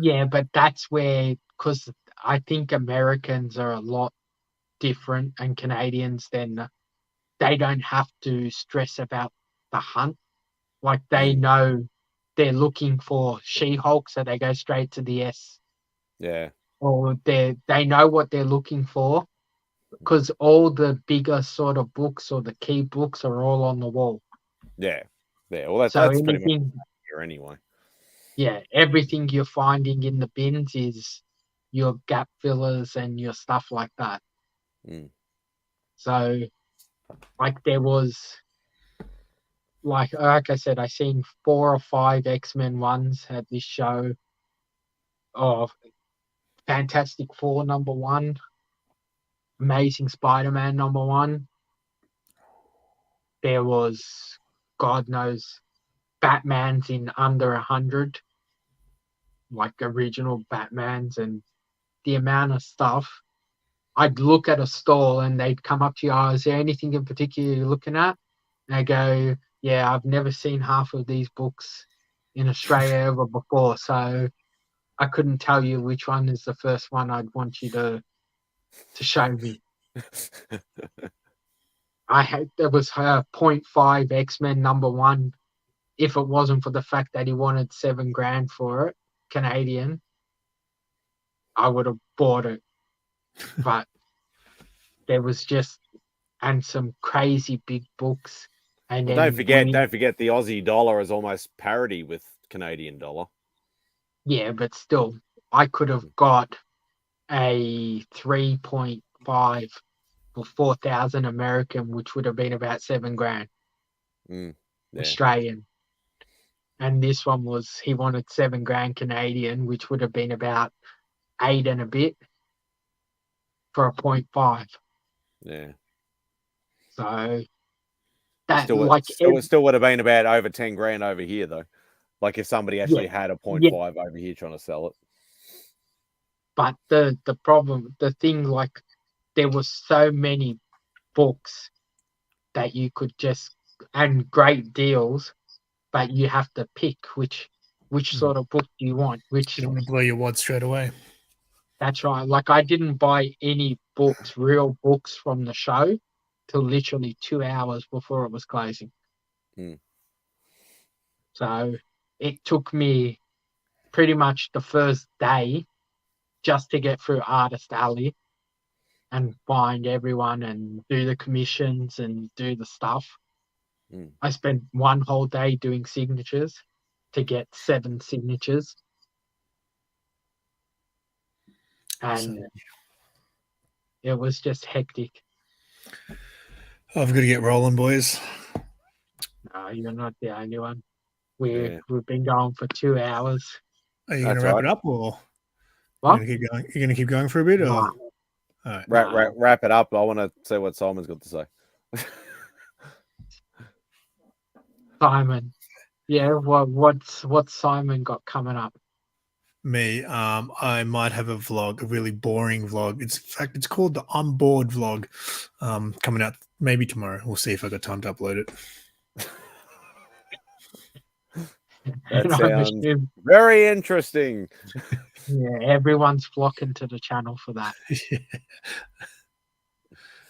Yeah, but that's where, because I think Americans are a lot different and Canadians, then they don't have to stress about the hunt. Like they know they're looking for She-Hulk, so they go straight to the S. Yeah. Or they know what they're looking for, because all the bigger sort of books or the key books are all on the wall. Yeah. Well, that's pretty much here anyway. Yeah, everything you're finding in the bins is your gap fillers and your stuff like that. So, like there was, like I said, I seen 4 or 5 X-Men ones at this show. Oh, Fantastic Four #1, Amazing Spider-Man #1. There was, God knows, Batman's in under 100, like original Batmans, and the amount of stuff. I'd look at a stall and they'd come up to you, is there anything in particular you're looking at? And I go, yeah, I've never seen half of these books in Australia ever before, so I couldn't tell you which one is the first one I'd want you to show me. There was 0.5 X-Men #1. If it wasn't for the fact that he wanted $7,000 for it, Canadian, I would have bought it. But there was and some crazy big books. And well, then don't forget the Aussie dollar is almost parity with Canadian dollar. Yeah, but still, I could have got a 3.5 for 4,000 American, which would have been about $7,000 Australian. And this one he wanted $7,000 Canadian, which would have been about 8 and a bit for a 0.5. Yeah. So that still would have been about over $10,000 over here though. Like if somebody actually had a 0.5 over here trying to sell it. But the problem, the thing, like there was so many books that you could and great deals, but you have to pick which sort of book do you want. Which you don't want to blow your wad straight away. That's right. Like I didn't buy any books, real books from the show till literally 2 hours before it was closing. So it took me pretty much the first day just to get through Artist Alley and find everyone and do the commissions and do the stuff. I spent one whole day doing signatures to get 7 signatures. And it was just hectic. I've got to get rolling, boys. No, you're not the only one. We've been going for 2 hours. Are you going to wrap it up, or what? You're going to keep going for a bit, or? No. All right. Wrap it up. I want to see what Simon's got to say. Simon, yeah. What's Simon got coming up? Me, I might have a vlog, a really boring vlog. In fact, it's called the On Board vlog, coming out maybe tomorrow. We'll see if I got time to upload it. That And I'm sounds assuming, very interesting. yeah, everyone's flocking to the channel for that.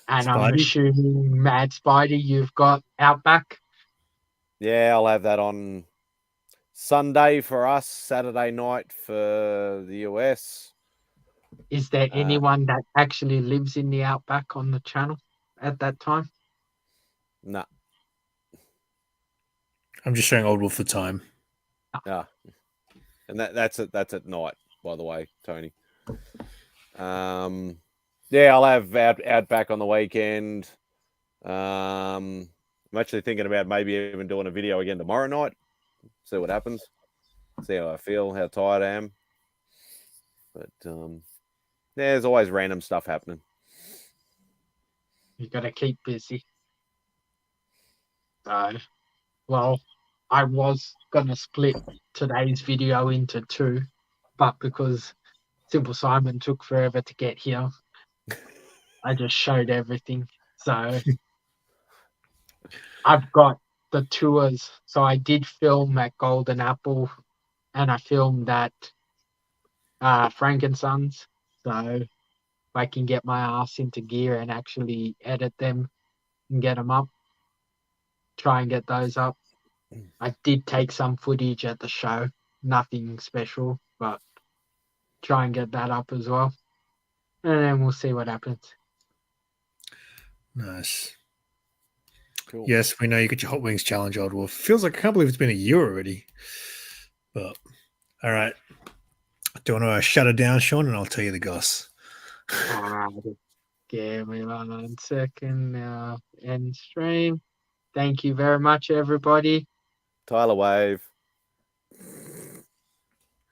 And I'm Spidey? assuming, Mad Spidey, you've got Outback. Yeah, I'll have that on Sunday for us, Saturday night for the US. Is there anyone that actually lives in the Outback on the channel at that time? Nah, I'm just showing Old Wolf the time. nah. And that's at night, by the way, Tony. Yeah, I'll have Outback on the weekend. I'm actually thinking about maybe even doing a video again tomorrow night. See what happens. See how I feel, how tired I am. But yeah, there's always random stuff happening. You got to keep busy. So, well, I was going to split today's video into two, but because Simple Simon took forever to get here, I just showed everything. So I've got the tours. So I did film at Golden Apple and I filmed at Frankensons. So if I can get my ass into gear and actually edit them and get them up, try and get those up. I did take some footage at the show, nothing special, but try and get that up as well. And then we'll see what happens. Nice. Cool. Yes, we know you got your Hot Wings challenge, Old Wolf. Feels like I can't believe it's been a year already. But all right. Do you want to shut it down, Sean, and I'll tell you the goss. All right. Give me 1 second now. End stream. Thank you very much, everybody. Tyler Wave.